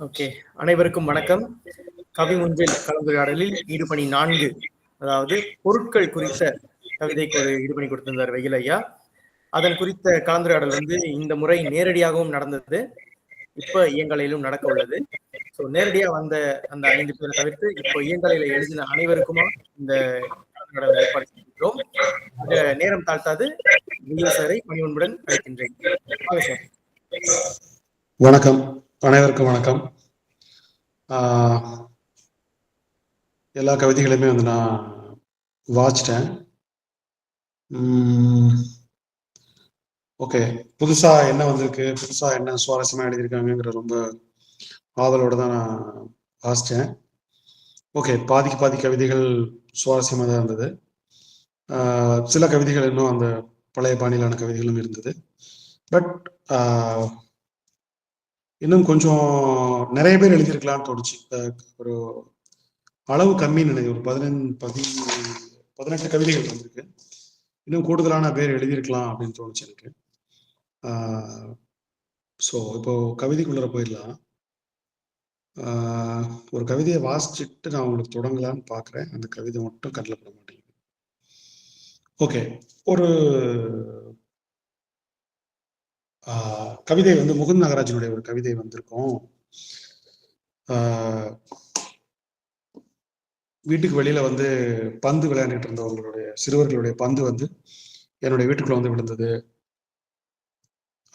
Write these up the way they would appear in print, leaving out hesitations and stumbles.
Okay, அனைவருக்கும் வணக்கம். கவிமுன்றில் கலந்துரையாடலில் ஈடுபணி 4, அதாவது பொருட்கள் குறித்த கவிதைக்கு ஒரு ஈடுபணி கொடுத்திருந்தார் வெயில் ஐயா. அதன் குறித்த கலந்துரையாடல் இந்த முறை நேரடியாகவும் நடந்தது, இப்ப இயங்கலையிலும் நடக்க உள்ளது. ஸோ நேரடியா வந்த அந்த 5 பேரை தவிர்த்து இப்போ இயங்கலையில எழுதின அனைவருக்குமா இந்த கலந்துரையாடல் ஏற்பாடு செய்திருக்கிறோம். நேரம் தாழ்த்தாது வெயில் சாரை பணிவன்புடன் அழைக்கின்றேன். வாங்க சார். வணக்கம், அனைவருக்கும் வணக்கம். எல்லா கவிதைகளையுமே நான் வாசிச்சிட்டேன். ஓகே, புதுசா என்ன வந்திருக்கு, புதுசா என்ன சுவாரஸ்யமா எழுதியிருக்காங்கிற ரொம்ப ஆவலோட தான் நான் வாசித்தேன். ஓகே, பாதிக்கு பாதி கவிதைகள் சுவாரஸ்யமாக தான் இருந்தது. சில கவிதைகள் இன்னும் அந்த பழைய பாணியிலான கவிதைகளும் இருந்தது. பட் இன்னும் கொஞ்சம் நிறைய பேர் எழுதியிருக்கலாம்னு தோணுச்சு. ஒரு அளவு கம்மின்னு நினைக்கிறேன். ஒரு 18 கவிதைகள் வந்திருக்கு. இன்னும் கூடுதலான பேர் எழுதியிருக்கலாம் அப்படின்னு தோணுச்சு எனக்கு. ஸோ இப்போ கவிதைக்குள்ள போயிடலாம். ஒரு கவிதையை வாசிச்சுட்டு நான் உங்களுக்கு தொடங்கலான்னு பார்க்குறேன். அந்த கவிதை மட்டும் கண்ணில் பட மாட்டேங்குது. ஓகே, ஒரு கவிதை முகுந்த் நாகராஜனுடைய ஒரு கவிதை வந்திருக்கும். வீட்டுக்கு வெளியில பந்து விளையாண்டுட்டு இருந்தவங்களுடைய சிறுவர்களுடைய பந்து என்னுடைய வீட்டுக்குள்ள விழுந்தது.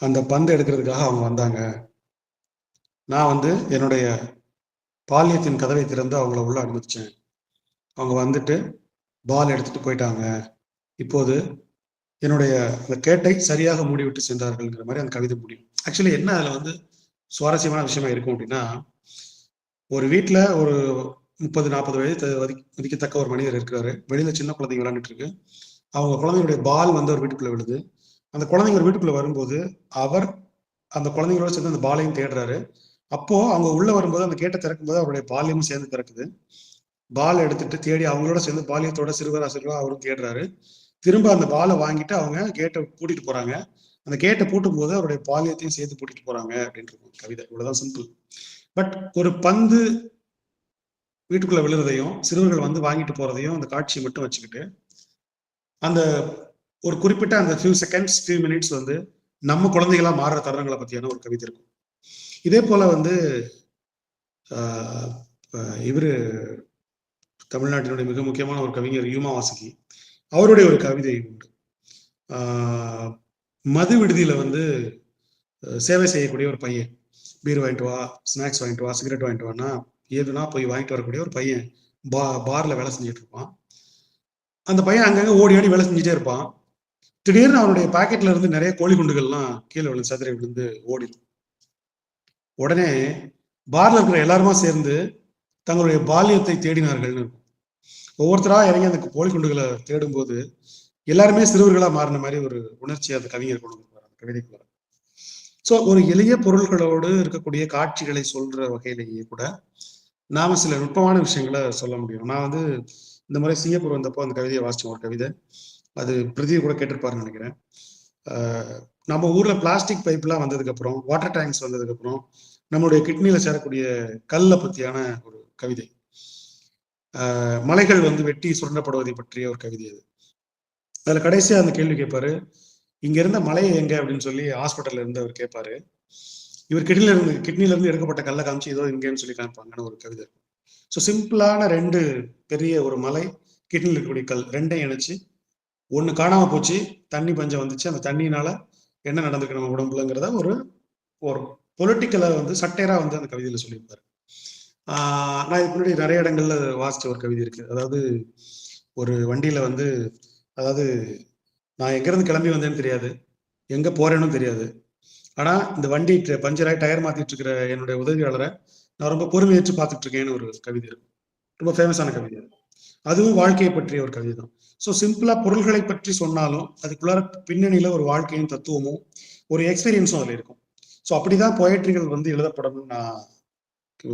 அந்த பந்து எடுக்கிறதுக்காக அவங்க வந்தாங்க. நான் என்னுடைய பாலியத்தின் கதவை திறந்து அவங்கள உள்ள அனுமதிச்சேன். அவங்க வந்துட்டு பால் எடுத்துட்டு போயிட்டாங்க. இப்போது என்னுடைய அந்த கேட்டை சரியாக மூடிவிட்டு சென்றார்கள்ங்கிற மாதிரி அந்த கவிதை முடியும். ஆக்சுவலி என்ன அதுல சுவாரஸ்யமான விஷயமா இருக்கும் அப்படின்னா, ஒரு வீட்டுல ஒரு 30-40 வயது மதிக்கத்தக்க ஒரு மனிதர் இருக்கிறாரு. வெளியில சின்ன குழந்தைங்க விளையாண்டுட்டு இருக்கு. அவங்க குழந்தைங்களுடைய பால் ஒரு வீட்டுக்குள்ள விழுது. அந்த குழந்தைங்க ஒரு வீட்டுக்குள்ள வரும்போது அவர் அந்த குழந்தைங்களோட சேர்ந்து அந்த பாலையும் தேடுறாரு. அப்போ அவங்க உள்ள வரும்போது அந்த கேட்டை திறக்கும்போது அவருடைய பாலியமும் சேர்ந்து திறக்குது. பால் எடுத்துட்டு தேடி அவங்களோட சேர்ந்து பாலியத்தோட சிறுவரா அவரும் தேடுறாரு. திரும்ப அந்த பாலை வாங்கிட்டு அவங்க கேட்டை பூட்டிட்டு போறாங்க. அந்த கேட்டை பூட்டும் போது அவருடைய பாலியத்தையும் சேர்த்து பூட்டிட்டு போறாங்க அப்படின்ட்டு கவிதை. இவ்வளவுதான் சிம்பிள். பட் ஒரு பந்து வீட்டுக்குள்ள விழுறதையும் சிறுவர்கள் வாங்கிட்டு போறதையும் அந்த காட்சியை மட்டும் வச்சுக்கிட்டு அந்த ஒரு குறிப்பிட்ட அந்த ஃபியூ செகண்ட்ஸ், ஃபியூ மினிட்ஸ் நம்ம குழந்தைகளா மாறுற தருணங்களை பத்தியான ஒரு கவிதை இருக்கும். இதே போல இவரு தமிழ்நாட்டினுடைய மிக முக்கியமான ஒரு கவிஞர் யூமா வாசுகி, அவருடைய ஒரு கவிதை உண்டு. மது விடுதியில சேவை செய்யக்கூடிய ஒரு பையன், பீர் வாங்கிட்டு வா, ஸ்நாக்ஸ் வாங்கிட்டு வா, சிகரெட் வாங்கிட்டு வானா ஏதுனா போய் வாங்கிட்டு வரக்கூடிய ஒரு பையன் பார்ல வேலை செஞ்சுட்டு இருப்பான். அந்த பையன் அங்கங்க ஓடி ஆடி வேலை செஞ்சுட்டே இருப்பான். திடீர்னு அவனுடைய பாக்கெட்ல இருந்து நிறைய கோழி குண்டுகள்லாம் கீழே விழுந்து சதுரை விழுந்து ஓடிடும். உடனே பார்ல இருக்கிற எல்லாருமா சேர்ந்து தங்களுடைய பாலியத்தை தேடினார்கள்னு இருக்கும். ஒவ்வொருத்தரா இறங்கி அந்த கோழி குண்டுகளை தேடும் போது எல்லாருமே சிறுவர்களா மாறின மாதிரி ஒரு உணர்ச்சி அந்த கவிஞர் கொண்டு வருவார் அந்த கவிதைக்குள்ள. ஸோ ஒரு எளிய பொருள்களோடு இருக்கக்கூடிய காட்சிகளை சொல்ற வகையிலேயே கூட நாம சில நுட்பமான விஷயங்களை சொல்ல முடியும். நான் இந்த முறை சிங்கப்பூர் வந்தப்போ அந்த கவிதையை வாசிச்சேன். ஒரு கவிதை, அது பிரதி கூட கேட்டிருப்பாருன்னு நினைக்கிறேன். நம்ம ஊர்ல பிளாஸ்டிக் பைப்லாம் வந்ததுக்கு அப்புறம், வாட்டர் டேங்க்ஸ் வந்ததுக்கு அப்புறம் நம்மளுடைய கிட்னியில சேரக்கூடிய கல்லை பத்தியான ஒரு கவிதை. மலைகள் வெட்டி சுரண்டப்படுவதை பற்றிய ஒரு கவிதை அது. அதுல கடைசியா அந்த கேள்வி கேட்பாரு, இங்க இருந்த மலையை எங்க அப்படின்னு சொல்லி ஹாஸ்பிட்டல்ல இருந்து அவர் கேட்பாரு. இவர் கிட்னில இருந்து எடுக்கப்பட்ட கல்லை காமிச்சு ஏதோ இங்கேன்னு சொல்லி காமிப்பாங்கன்னு ஒரு கவிதை இருக்கும். ஸோ சிம்பிளான 2 பெரிய ஒரு மலை, கிட்னியில் இருக்கக்கூடிய கல், 2ஐயும் இணைச்சு ஒண்ணு காணாம போச்சு, தண்ணி பஞ்சம் வந்துச்சு, அந்த தண்ணியினால என்ன நடந்திருக்கு நம்ம உடம்புலங்கிறத ஒரு ஒரு பொலிட்டிக்கலை சட்டையரா அந்த கவிதையில சொல்லியிருப்பாரு. நான் இதுக்கு முன்னாடி நிறைய இடங்கள்ல வாசிச்ச ஒரு கவிதை இருக்கு. அதாவது ஒரு வண்டியில அதாவது நான் எங்க இருந்து கிளம்பி வந்தேன்னு தெரியாது, எங்க போறேன்னு தெரியாது. ஆனா இந்த வண்டி பஞ்சராய் டயர் மாத்திட்டு இருக்கிற என்னுடைய உதவியாளரை நான் ரொம்ப பொறுமையேற்று பார்த்துட்டு இருக்கேன்னு ஒரு கவிதை இருக்கும். ரொம்ப ஃபேமஸான கவிதை. அதுவும் வாழ்க்கையை பற்றிய ஒரு கவிதை தான். ஸோ சிம்பிளா பொருள்களை பற்றி சொன்னாலும் அதுக்குள்ளார பின்னணியில ஒரு வாழ்க்கையும் தத்துவமும் ஒரு எக்ஸ்பீரியன்ஸும் அதுல இருக்கும். ஸோ அப்படிதான் பொயட்ரிகள் எழுதப்படணும்னு நான்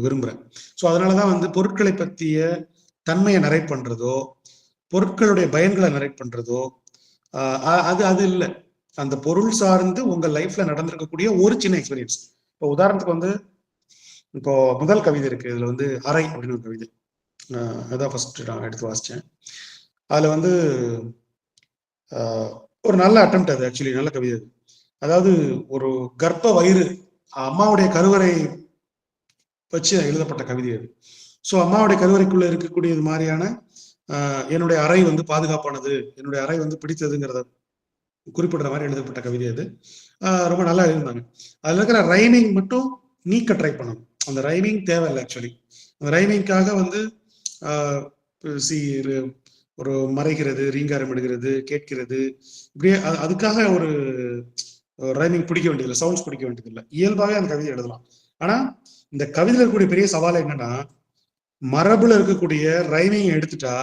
விரும்புறேன். ஸோ அதனாலதான் பொருட்களை பற்றிய தன்மையை நரேட் பண்றதோ, பொருட்களுடைய பயன்களை நரேட் பண்றதோ அது இல்லை. அந்த பொருள் சார்ந்து உங்க லைஃப்ல நடந்திருக்கக்கூடிய ஒரு சின்ன எக்ஸ்பீரியன்ஸ். இப்போ உதாரணத்துக்கு இப்போ முதல் கவிதை இருக்கு, இதுல வந்து அறை அப்படின்னு ஒரு கவிதை. அதான் ஃபர்ஸ்ட் நான் எடுத்து வாசிச்சேன். அதுல வந்து ஒரு நல்ல அட்டெம்ப்ட் அது, ஆக்சுவலி நல்ல கவிதை அது. அதாவது ஒரு கர்ப்ப வயிறு, அம்மாவுடைய கருவறை வச்சு எழுதப்பட்ட கவிதை அது. ஸோ அம்மாவுடைய கருவறைக்குள்ள இருக்கக்கூடியது மாதிரியான என்னுடைய அறை வந்து பாதுகாப்பானது, என்னுடைய அறை வந்து பிடித்ததுங்கிறத குறிப்பிடுற மாதிரி எழுதப்பட்ட கவிதை அது. ரொம்ப நல்லா எழுதியிருந்தாங்க. அதுல இருக்கிற ரைமிங் மட்டும் நீக்க ட்ரை பண்ணணும். அந்த ரைமிங் தேவையில்லை ஆக்சுவலி. அந்த ரைமிங்காக வந்து ஒரு மறைகிறது, ரீங்காரம் எடுக்கிறது, கேட்கிறது, இப்படியே அதுக்காக ஒரு ரைமிங் பிடிக்க வேண்டியதில்லை, சவுண்ட்ஸ் பிடிக்க வேண்டியதில்லை. இயல்பாகவே அந்த கவிதை எழுதலாம். ஆனா இந்த கவிதையில் இருக்கக்கூடிய பெரிய சவால் என்னன்னா, மரபுல இருக்கக்கூடிய ரைமிங் எடுத்துட்டா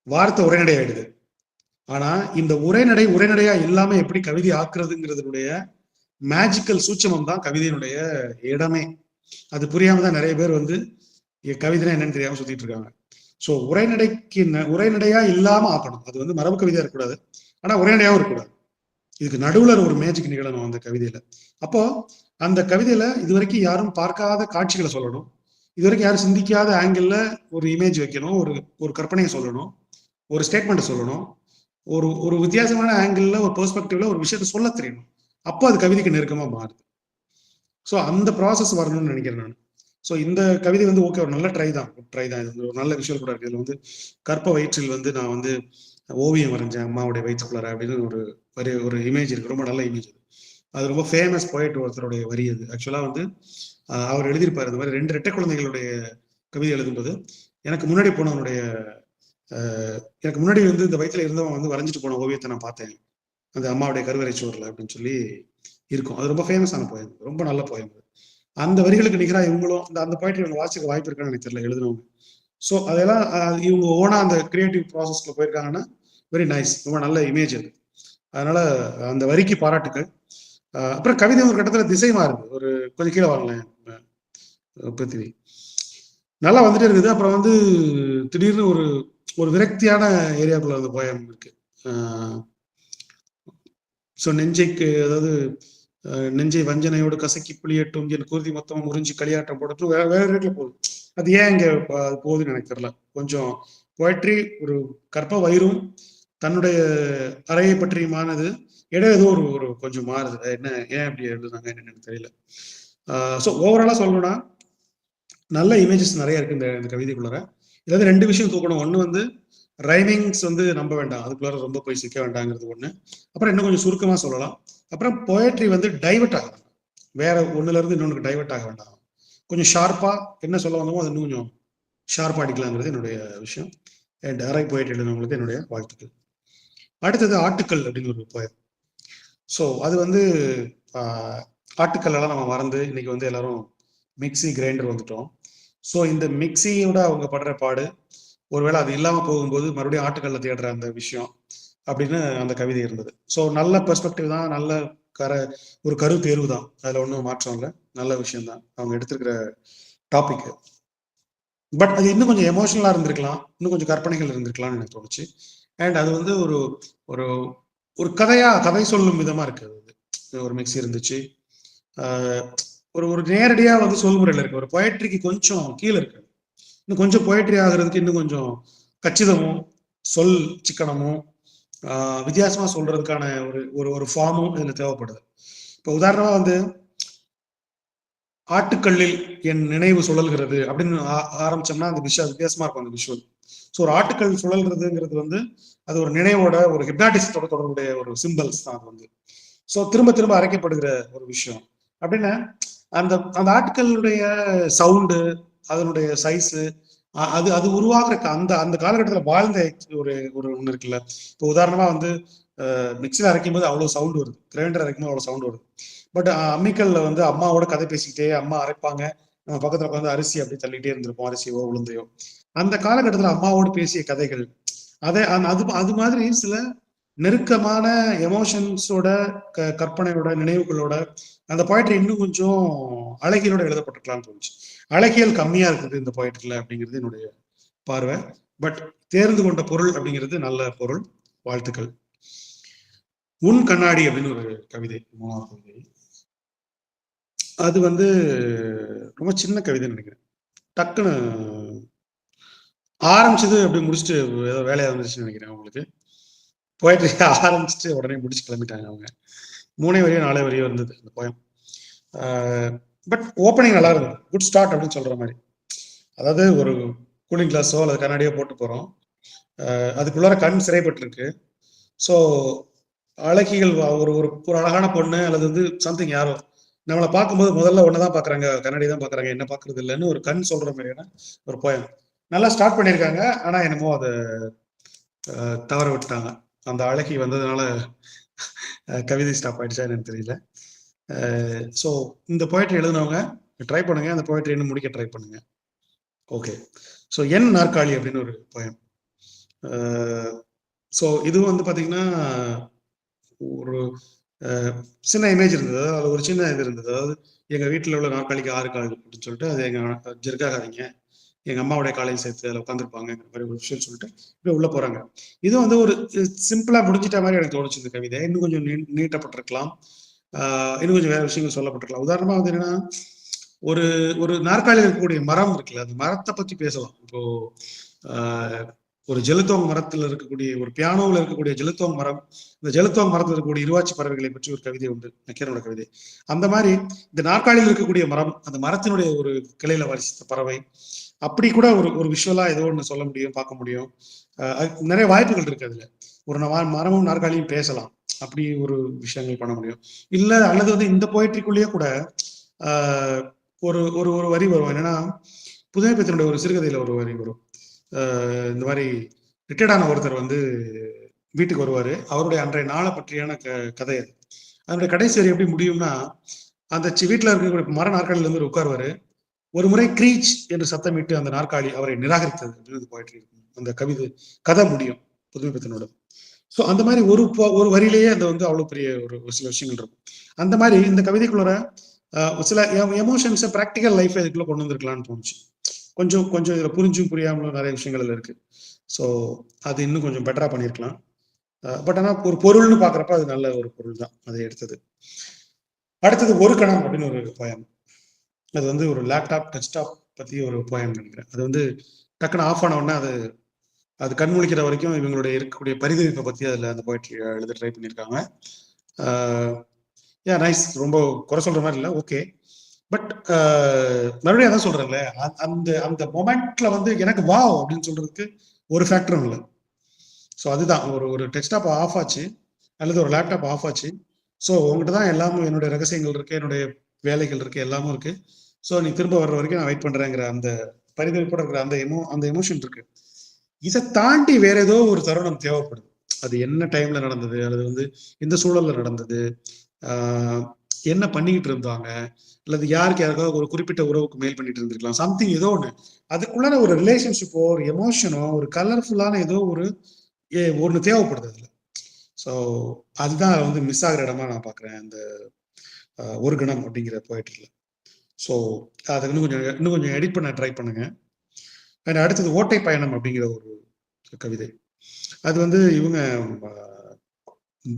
வார்த்தை உரைநடை ஆயிடுது. ஆனா இந்த உரைநடையா இல்லாம எப்படி கவிதை ஆக்குறதுங்கிறதுடைய மேஜிக்கல் சூட்சமம் தான் கவிதையினுடைய இடமே. அது புரியாம தான் நிறைய பேர் வந்து கவிதைனா என்னன்னு தெரியாம சுத்திட்டு இருக்காங்க. ஸோ உரைநடையா இல்லாம ஆக்கணும். அது வந்து மரபு கவிதையா இருக்கக்கூடாது, ஆனா உரைநடையாவும் இருக்கக்கூடாது. இதுக்கு நடுவுல ஒரு மேஜிக் நிகழணும் அந்த கவிதையில. அப்போ அந்த கவிதையில இதுவரைக்கும் யாரும் பார்க்காத காட்சிகளை சொல்லணும், இதுவரைக்கும் யாரும் சிந்திக்காத ஆங்கிள் ஒரு இமேஜ் வைக்கணும், ஒரு கற்பனையை சொல்லணும், ஒரு ஸ்டேட்மெண்ட் சொல்லணும், ஒரு வித்தியாசமான ஆங்கிள் ஒரு பெர்ஸ்பெக்டிவ்ல ஒரு விஷயத்த சொல்ல தெரியணும். அப்போ அது கவிதைக்கு நெருக்கமா மாறுது. ஸோ அந்த ப்ராசஸ் வரணும்னு நினைக்கிறேன் நான். ஸோ இந்த கவிதை வந்து ஓகே, ஒரு நல்ல ட்ரை தான். இது ஒரு நல்ல விஷயம் கூட இருக்கு. இதுல வந்து கற்ப வயிற்றில் வந்து நான் வந்து ஓவியம் வரைஞ்சேன் அம்மாவுடைய வயிற்றுக்குள்ளார அப்படின்னு ஒரு இமேஜ் இருக்கு. ரொம்ப நல்ல இமேஜ் அது ரொம்ப ஃபேமஸ் போயிட் ஒருத்தருடைய வரி அது. ஆக்சுவலா வந்து அவர் எழுதியிருப்பாரு இந்த மாதிரி 2 இரட்டை குழந்தைகளுடைய கவிதை எழுதும்போது, எனக்கு முன்னாடி போனவனுடைய எனக்கு முன்னாடி வந்து இந்த வயிற்றுல இருந்தவன் வந்து வரைஞ்சிட்டு போன ஓவியத்தை நான் பார்த்தேன் அந்த அம்மாவுடைய கருவறை சோறுல அப்படின்னு சொல்லி இருக்கும். அது ரொம்ப ஃபேமஸான போயம், ரொம்ப நல்ல போயம். அந்த வரிகளுக்கு நிகராக இவங்களும் அந்த போயிட்டு இவங்க வாசிக்க வாய்ப்பு இருக்கான்னு எனக்கு தெரியல எழுதுனவங்க. ஸோ அதெல்லாம் இவங்க ஓனா அந்த கிரியேட்டிவ் ப்ராசஸ்ல போயிருக்காங்கன்னா வெரி நைஸ், ரொம்ப நல்ல இமேஜ் அது. அதனால அந்த வரிக்கு பாராட்டுக்கள். அப்புறம் கவிதை ஒரு கட்டத்துல திசை மாறுது. ஒரு கொஞ்சம் கீழே வாங்கலேன் பிருத்திவி, நல்லா வந்துட்டே இருக்குது. அப்புறம் வந்து திடீர்னு ஒரு விரக்தியான ஏரியாக்குள்ள அந்த போயம் இருக்கு. ஸோ நெஞ்சைக்கு, அதாவது நெஞ்சை வஞ்சனையோடு கசக்கி புளியட்டும் என் குருதி மொத்தமும் முறிஞ்சு களியாட்டம் போடட்டும், வேற ரேட்ல போகுது. அது ஏன் இங்க போகுதுன்னு எனக்கு தெரியல. கொஞ்சம் போய்ட்ரி ஒரு கற்ப வயிறும் தன்னுடைய அறையை பற்றியுமானது இடம் ஏதோ ஒரு கொஞ்சம் மாறுது. என்ன ஏன் அப்படி எழுதுனாங்க எனக்கு தெரியல. ஸோ ஓவராலா சொல்லணும்னா நல்ல இமேஜஸ் நிறைய இருக்கு இந்த கவிதைக்குள்ளார. இதாவது 2 விஷயம் தூக்கணும். ஒண்ணு வந்து ரைமிங்ஸ் வந்து நம்ப வேண்டாம், அதுக்குள்ளார ரொம்ப போய் சிக்க வேண்டாங்கிறது ஒண்ணு. அப்புறம் இன்னும் கொஞ்சம் சுருக்கமா சொல்லலாம். அப்புறம் போயட்ரி வந்து டைவர்ட் ஆகும், வேற ஒண்ணுல இருந்து இன்னொன்னுக்கு டைவர்ட் ஆக வேண்டாம். கொஞ்சம் ஷார்ப்பா என்ன சொல்ல வந்தோமோ அது இன்னும் கொஞ்சம் ஷார்ப்பா அடிக்கலாங்கிறது என்னுடைய விஷயம். அண்ட் அரை போயிட்டு எழுதினவங்களுக்கு என்னுடைய வாழ்த்துக்கள். அடுத்தது ஆட்டுக்கள் அப்படின்னு ஒரு போயம். ஸோ அது வந்து ஆட்டுக்கள் எல்லாம் நம்ம மறந்து இன்னைக்கு வந்து எல்லாரும் மிக்சி கிரைண்டர் வந்துட்டோம். ஸோ இந்த மிக்சியோட அவங்க படுற பாடு, ஒருவேளை அது இல்லாம போகும்போது மறுபடியும் ஆட்டுக்கல்ல தேடுற அந்த விஷயம் அப்படின்னு அந்த கவிதை இருந்தது. ஸோ நல்ல பெர்ஸ்பெக்டிவ் தான், நல்ல ஒரு கரு தேர்வு தான், அதுல ஒன்றும் மாற்றம் இல்லை, நல்ல விஷயம் தான் அவங்க எடுத்திருக்கிற டாபிக். பட் அது இன்னும் கொஞ்சம் எமோஷனலா இருந்திருக்கலாம், இன்னும் கொஞ்சம் கற்பனைகள் இருந்திருக்கலாம்னு எனக்கு தோணுச்சு. அண்ட் அது வந்து ஒரு ஒரு ஒரு கதை சொல்லும் விதமா இருக்கு. ஒரு மிக்சி இருந்துச்சு, ஒரு நேரடியா வந்து சொல்முறையில் இருக்கு. ஒரு பொயட்ரிக்கு கொஞ்சம் கீழே இருக்கு. இன்னும் கொஞ்சம் பொயட்ரி ஆகுறதுக்கு இன்னும் கொஞ்சம் கச்சிதமும் சொல் சிக்கனமும் வித்தியாசமா சொல்றதுக்கான ஒரு ஃபார்மும் இதுல தேவைப்படுது. இப்போ உதாரணமா வந்து ஆட்டுக்கல்லில் என் நினைவு சுழல்கிறது அப்படின்னு ஆரம்பிச்சோம்னா அந்த வித்தியாசமா இருக்கும் அந்த விஷுவல். ஸோ ஒரு ஆட்டுக்கல் சுழல்றதுங்கிறது வந்து அது ஒரு நினைவோட ஒரு ஹிப்னாட்டிசத்தோட தொடர்புடைய ஒரு சிம்பிள்ஸ் தான் அது வந்து. ஸோ திரும்ப திரும்ப அரைக்கப்படுகிற ஒரு விஷயம் அப்படின்னா அந்த ஆட்டுக்களுடைய சவுண்டு, அதனுடைய சைஸு, அது உருவாக்குற அந்த காலகட்டத்தில் வாழ்ந்த ஒரு ஒன்று இருக்குல்ல. இப்போ உதாரணமா வந்து மிக்சியில் அரைக்கும் போது அவ்வளவு சவுண்ட் வருது, கிரைண்டர் அரைக்கும் போது அவ்வளவு சவுண்ட் வருது. பட் அம்மிக்கல்ல வந்து அம்மாவோட கதை பேசிக்கிட்டே அம்மா அரைப்பாங்க, நம்ம பக்கத்துல உட்காந்து அரிசி அப்படி தள்ளிட்டே இருந்திருப்போம், அரிசியோ உளுந்தையோ. அந்த காலகட்டத்தில் அம்மாவோடு பேசிய கதைகள், அது மாதிரி சில நெருக்கமான எமோஷன்ஸோட கற்பனையோட நினைவுகளோட அந்த போய்ட்ரி இன்னும் கொஞ்சம் அழகியலோட எழுதப்பட்டிருக்கலாம்னு தோணுச்சு. அழகியல் கம்மியா இருக்குது இந்த போய்ட்ரில அப்படிங்கிறது என்னுடைய பார்வை. பட் தேர்ந்து கொண்ட பொருள் அப்படிங்கிறது நல்ல பொருள். வாழ்த்துக்கள். உன் கண்ணாடி அப்படின்னு ஒரு கவிதை, 3வது கவிதை. அது வந்து ரொம்ப சின்ன கவிதைன்னு நினைக்கிறேன். டக்குன்னு ஆரம்பிச்சது அப்படி முடிச்சுட்டு ஏதோ வேலையா இருந்துச்சுன்னு நினைக்கிறேன் அவங்களுக்கு. போயிட்ரி ஆரம்பிச்சுட்டு உடனே முடிச்சு கிளம்பிட்டாங்க அவங்க. 3 வரியோ 4 வரியோ இருந்தது அந்த போயம். பட் ஓப்பனிங் நல்லா இருந்தது. குட் ஸ்டார்ட் அப்படின்னு சொல்ற மாதிரி. அதாவது ஒரு கூலிங் கிளாஸோ அல்லது கண்ணாடியோ போட்டு போறோம். அதுக்குள்ளார கண் சிறைப்பட்டிருக்கு. ஸோ அழகிகள் ஒரு ஒரு ஒரு அழகான பொண்ணு அல்லது வந்து சம்திங் யாரோ நம்மளை பார்க்கும்போது முதல்ல ஒன்னதான் பாக்குறாங்க, கண்ணாடி தான் பாக்குறாங்க, என்ன பாக்குறது இல்லைன்னு ஒரு கண் சொல்ற மாதிரியான ஒரு போயம். நல்லா ஸ்டார்ட் பண்ணியிருக்காங்க. ஆனா என்னமோ அதை தவற விட்டாங்க. அந்த அழகி வந்ததுனால கவிதை ஸ்டாப் ஆயிடுச்சா எனக்கு தெரியல. ஸோ இந்த போய்ட்ரி எழுதினவங்க ட்ரை பண்ணுங்க, அந்த போய்ட்ரி இன்னும் முடிக்க ட்ரை பண்ணுங்க. ஓகே. ஸோ என் நாற்காலி அப்படின்னு ஒரு போயம். ஸோ இது வந்து பார்த்தீங்கன்னா ஒரு சின்ன இமேஜ் இருந்தது. அது ஒரு சின்ன இது இருந்தது. அதாவது எங்கள் வீட்டில் உள்ள நாற்காலிக்கு 6 கால் அப்படின்னு சொல்லிட்டு அது எங்கள் ஜெர்க்காகாதீங்க, எங்கள் அம்மாவுடைய காலையும் சேர்த்து அதில் உட்காந்துருப்பாங்கிற மாதிரி ஒரு விஷயம் சொல்லிட்டு இப்படி உள்ள போகிறாங்க. இது வந்து ஒரு சிம்பிளாக முடிஞ்சிட்ட மாதிரி எனக்கு தோணுச்சு இந்த கவிதை. இன்னும் கொஞ்சம் நீட்டப்பட்டிருக்கலாம், இன்னும் கொஞ்சம் வேறு விஷயங்கள் சொல்லப்பட்டிருக்கலாம். உதாரணமாக வந்து என்னன்னா, ஒரு ஒரு நாற்காலியில் இருக்கக்கூடிய மரம் இருக்குல்ல, அந்த மரத்தை பற்றி பேசலாம். இப்போ ஒரு ஜெலுத்தோங் மரத்தில் இருக்கக்கூடிய ஒரு பியானோவில் இருக்கக்கூடிய ஜெலுத்தோங் மரம், இந்த ஜெலுத்தோங் மரத்தில் இருக்கக்கூடிய இருவாச்சி பறவைகளை பற்றி ஒரு கவிதை உண்டு, நக்கீரனோட கவிதை. அந்த மாதிரி இந்த நாற்காலியில் இருக்கக்கூடிய மரம், அந்த மரத்தினுடைய ஒரு கிளையில வரிசை பறவை, அப்படி கூட ஒரு ஒரு விஷுவலா ஏதோ ஒன்று சொல்ல முடியும், பார்க்க முடியும். நிறைய வாய்ப்புகள் இருக்கு அதுல. ஒரு மரமும் நாற்காலியும் பேசலாம், அப்படி ஒரு விஷயங்கள் பண்ண முடியும். இல்ல அல்லது வந்து இந்த போயிட்ரிக்குள்ளேயே கூட ஒரு ஒரு ஒரு வரி வரும். என்னன்னா, புதுமை பித்தனுடைய ஒரு சிறுகதையில ஒரு வரி வரும். இந்த மாதிரி ரிட்டையர்டான ஒருத்தர் வந்து வீட்டுக்கு வருவாரு. அவருடைய அன்றைய நாளை பற்றியான கதை அது. அதனுடைய கடைசி வரி எப்படி முடியும்னா, அந்த வீட்டில் இருக்கக்கூடிய மர நாற்காலியில இருந்து உட்காருவாரு. ஒரு முறை கிரீச் என்று சத்தமிட்டு அந்த நாற்காலி அவரை நிராகரித்தது அப்படின்னு போயிட்டு அந்த கதை முடியும் புதுமை பித்தனோட. ஸோ அந்த மாதிரி ஒரு வரியிலேயே அந்த வந்து அவ்வளவு பெரிய ஒரு சில விஷயங்கள் இருக்கும். அந்த மாதிரி இந்த கவிதைக்குள்ள சில எமோஷன்ஸை ப்ராக்டிக்கல் லைஃப் இதுக்குள்ள கொண்டு வந்திருக்கலாம்னு தோணுச்சு. கொஞ்சம் கொஞ்சம் இதுல புரிஞ்சும் புரியாமலும் நிறைய விஷயங்கள் இருக்கு. ஸோ அது இன்னும் கொஞ்சம் பெட்டரா பண்ணியிருக்கலாம். பட் ஆனால் ஒரு பொருள்னு பாக்குறப்ப அது நல்ல ஒரு பொருள் தான் அதை எடுத்தது. அடுத்தது ஒரு கணம் அப்படின்னு ஒரு போயம். அது வந்து ஒரு லேப்டாப் டெஸ்க்டாப் பத்தி ஒரு போயம் நினைக்கிறேன். அது வந்து டக்குன்னு ஆஃப் ஆன உடனே அது கண் முழிக்கிற வரைக்கும் இவங்களுடைய இருக்கக்கூடிய பரிதவிப்பை பத்தி அதுல அந்த போயிட்ரி எழுத ட்ரை பண்ணியிருக்காங்க. நைஸ். ரொம்ப குறை சொல்ற மாதிரி இல்லை, ஓகே. பட் மறுபடியும் அதான் சொல்றேன்ல, அந்த அந்த மொமெண்ட்ல வந்து எனக்கு வாவ் அப்படின்னு சொல்றதுக்கு ஒரு ஃபேக்டரும் இல்லை. ஸோ அதுதான் ஒரு டெஸ்க்டாப் ஆஃப் ஆச்சு அல்லது ஒரு லேப்டாப் ஆஃப் ஆச்சு. ஸோ உங்ககிட்ட தான் எல்லாமும் என்னுடைய ரகசியங்கள் இருக்கு, என்னுடைய வேலைகள் இருக்கு, எல்லாமும் இருக்கு. ஸோ நீ திரும்ப வர்ற வரைக்கும் நான் வெயிட் பண்றேங்கிற அந்த பரிதவிப்போட இருக்கிற அந்த எமோஷன் இருக்கு. இதை தாண்டி வேற ஏதோ ஒரு தருணம் தேவைப்படுது. அது என்ன டைம்ல நடந்தது, அல்லது வந்து இந்த சூழல்ல நடந்தது, என்ன பண்ணிக்கிட்டு இருந்தாங்க, அல்லது யாருக்கு யாருக்காவது ஒரு குறிப்பிட்ட உறவுக்கு மேல் பண்ணிட்டு இருந்திருக்கலாம், சம்திங் ஏதோ ஒண்ணு. அதுக்குள்ளான ஒரு ரிலேஷன்ஷிப்போ ஒரு எமோஷனோ ஒரு கலர்ஃபுல்லான ஏதோ ஒண்ணு தேவைப்படுது அதுல. ஸோ அதுதான் வந்து மிஸ் ஆகிற இடமா நான் பாக்குறேன் அந்த ஒரு கணம் அப்படிங்கிற போயிட்ரில. ஸோ அதை இன்னும் கொஞ்சம் எடிட் பண்ண ட்ரை பண்ணுங்க. அடுத்தது ஓட்டை பயணம் அப்படிங்கிற ஒரு கவிதை. அது வந்து இவங்க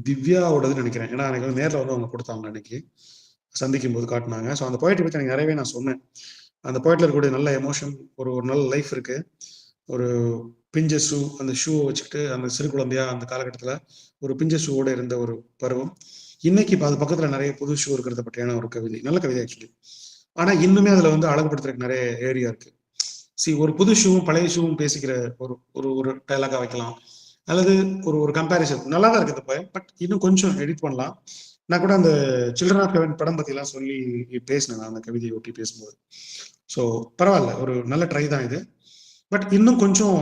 திவ்யாவோடதுன்னு நினைக்கிறேன். ஏன்னா எனக்கு வந்து நேரில் வந்து அவங்க கொடுத்தாங்க அன்னைக்கு சந்திக்கும் போது காட்டினாங்க. ஸோ அந்த போயிட்ரி பற்றி எனக்கு நிறையவே நான் சொன்னேன். அந்த போயிட்ல இருக்கக்கூடிய நல்ல எமோஷன், ஒரு நல்ல லைஃப் இருக்கு. ஒரு பிஞ்ச ஷூ, அந்த ஷூவை வச்சுக்கிட்டு அந்த சிறு குழந்தையா அந்த காலகட்டத்தில் ஒரு பிஞ்ச ஷூவோட இருந்த ஒரு பருவம். இன்னைக்கு இப்போ அது பக்கத்தில் நிறைய புது ஷூ இருக்கிறத பற்றியான ஒரு கவிதை, நல்ல கவிதை ஆக்சுவலி. ஆனால் இன்னுமே அதில் வந்து அழகுபடுத்துறதுக்கு நிறைய ஏரியா இருக்கு. ஒரு புது ஷூவும் பழைய ஷூவும் பேசிக்கிற ஒரு டைலாகா வைக்கலாம், அல்லது ஒரு கம்பேரிசன் நல்லா தான் இருக்குது போய். பட் இன்னும் கொஞ்சம் எடிட் பண்ணலாம். நான் கூட அந்த சில்ட்ரன் ஆஃப் ஹெவன் படம் பற்றிலாம் சொல்லி பேசினேன் நான் அந்த கவிதையை ஒட்டி பேசும்போது. ஸோ பரவாயில்ல, ஒரு நல்ல ட்ரை தான் இது. பட் இன்னும் கொஞ்சம்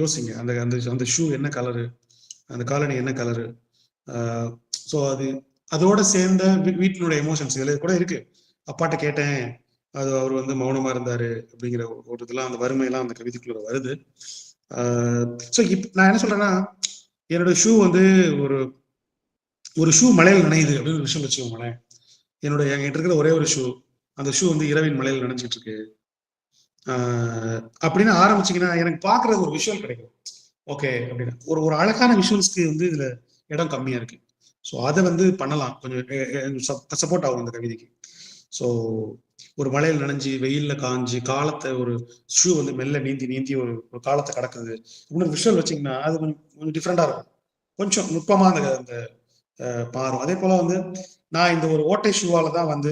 யோசிங்க. அந்த அந்த ஷூ என்ன கலரு, அந்த காலனி என்ன கலரு, ஸோ அதோட சேர்ந்த வீட்டினுடைய எமோஷன்ஸ் இதில் கூட இருக்கு. அப்பாட்ட கேட்டேன், அது அவர் வந்து மௌனமா இருந்தாரு அப்படிங்கிற ஒரு இதெல்லாம், அந்த வறுமையெல்லாம் அந்த கவிதைக்குள்ள வருது. ஸோ நான் என்ன சொல்றேன்னா, என்னோட ஷூ வந்து ஒரு ஷூ மலையில் நனையுது அப்படின்னு ஒரு விஷயம் வச்சுக்கோங்களேன். என்கிட்ட இருக்கிற ஒரே ஒரு ஷூ, அந்த ஷூ வந்து இரவின் மலையில் நனைஞ்சிட்டு இருக்கு அப்படின்னு ஆரம்பிச்சிங்கன்னா எனக்கு பார்க்கறது ஒரு விஷுவல் கிடைக்கும். ஓகே அப்படின்னு ஒரு அழகான விஷுவல்ஸ்க்கு வந்து இதுல இடம் கம்மியா இருக்கு. ஸோ அதை வந்து பண்ணலாம், கொஞ்சம் சப்போர்ட் ஆகும் அந்த கவிதைக்கு. ஸோ ஒரு மலையில நனைஞ்சு வெயில்ல காஞ்சு காலத்தை ஒரு ஷூ வந்து மெல்ல நீந்தி நீந்தி ஒரு காலத்தை கடக்குது அப்படின்னு விஷுவல் வச்சிங்கன்னா அது கொஞ்சம் டிஃப்ரெண்டா இருக்கும். கொஞ்சம் நுட்பமா அந்த மாறும். அதே போல வந்து நான் இந்த ஒரு ஓட்டை ஷூவால தான் வந்து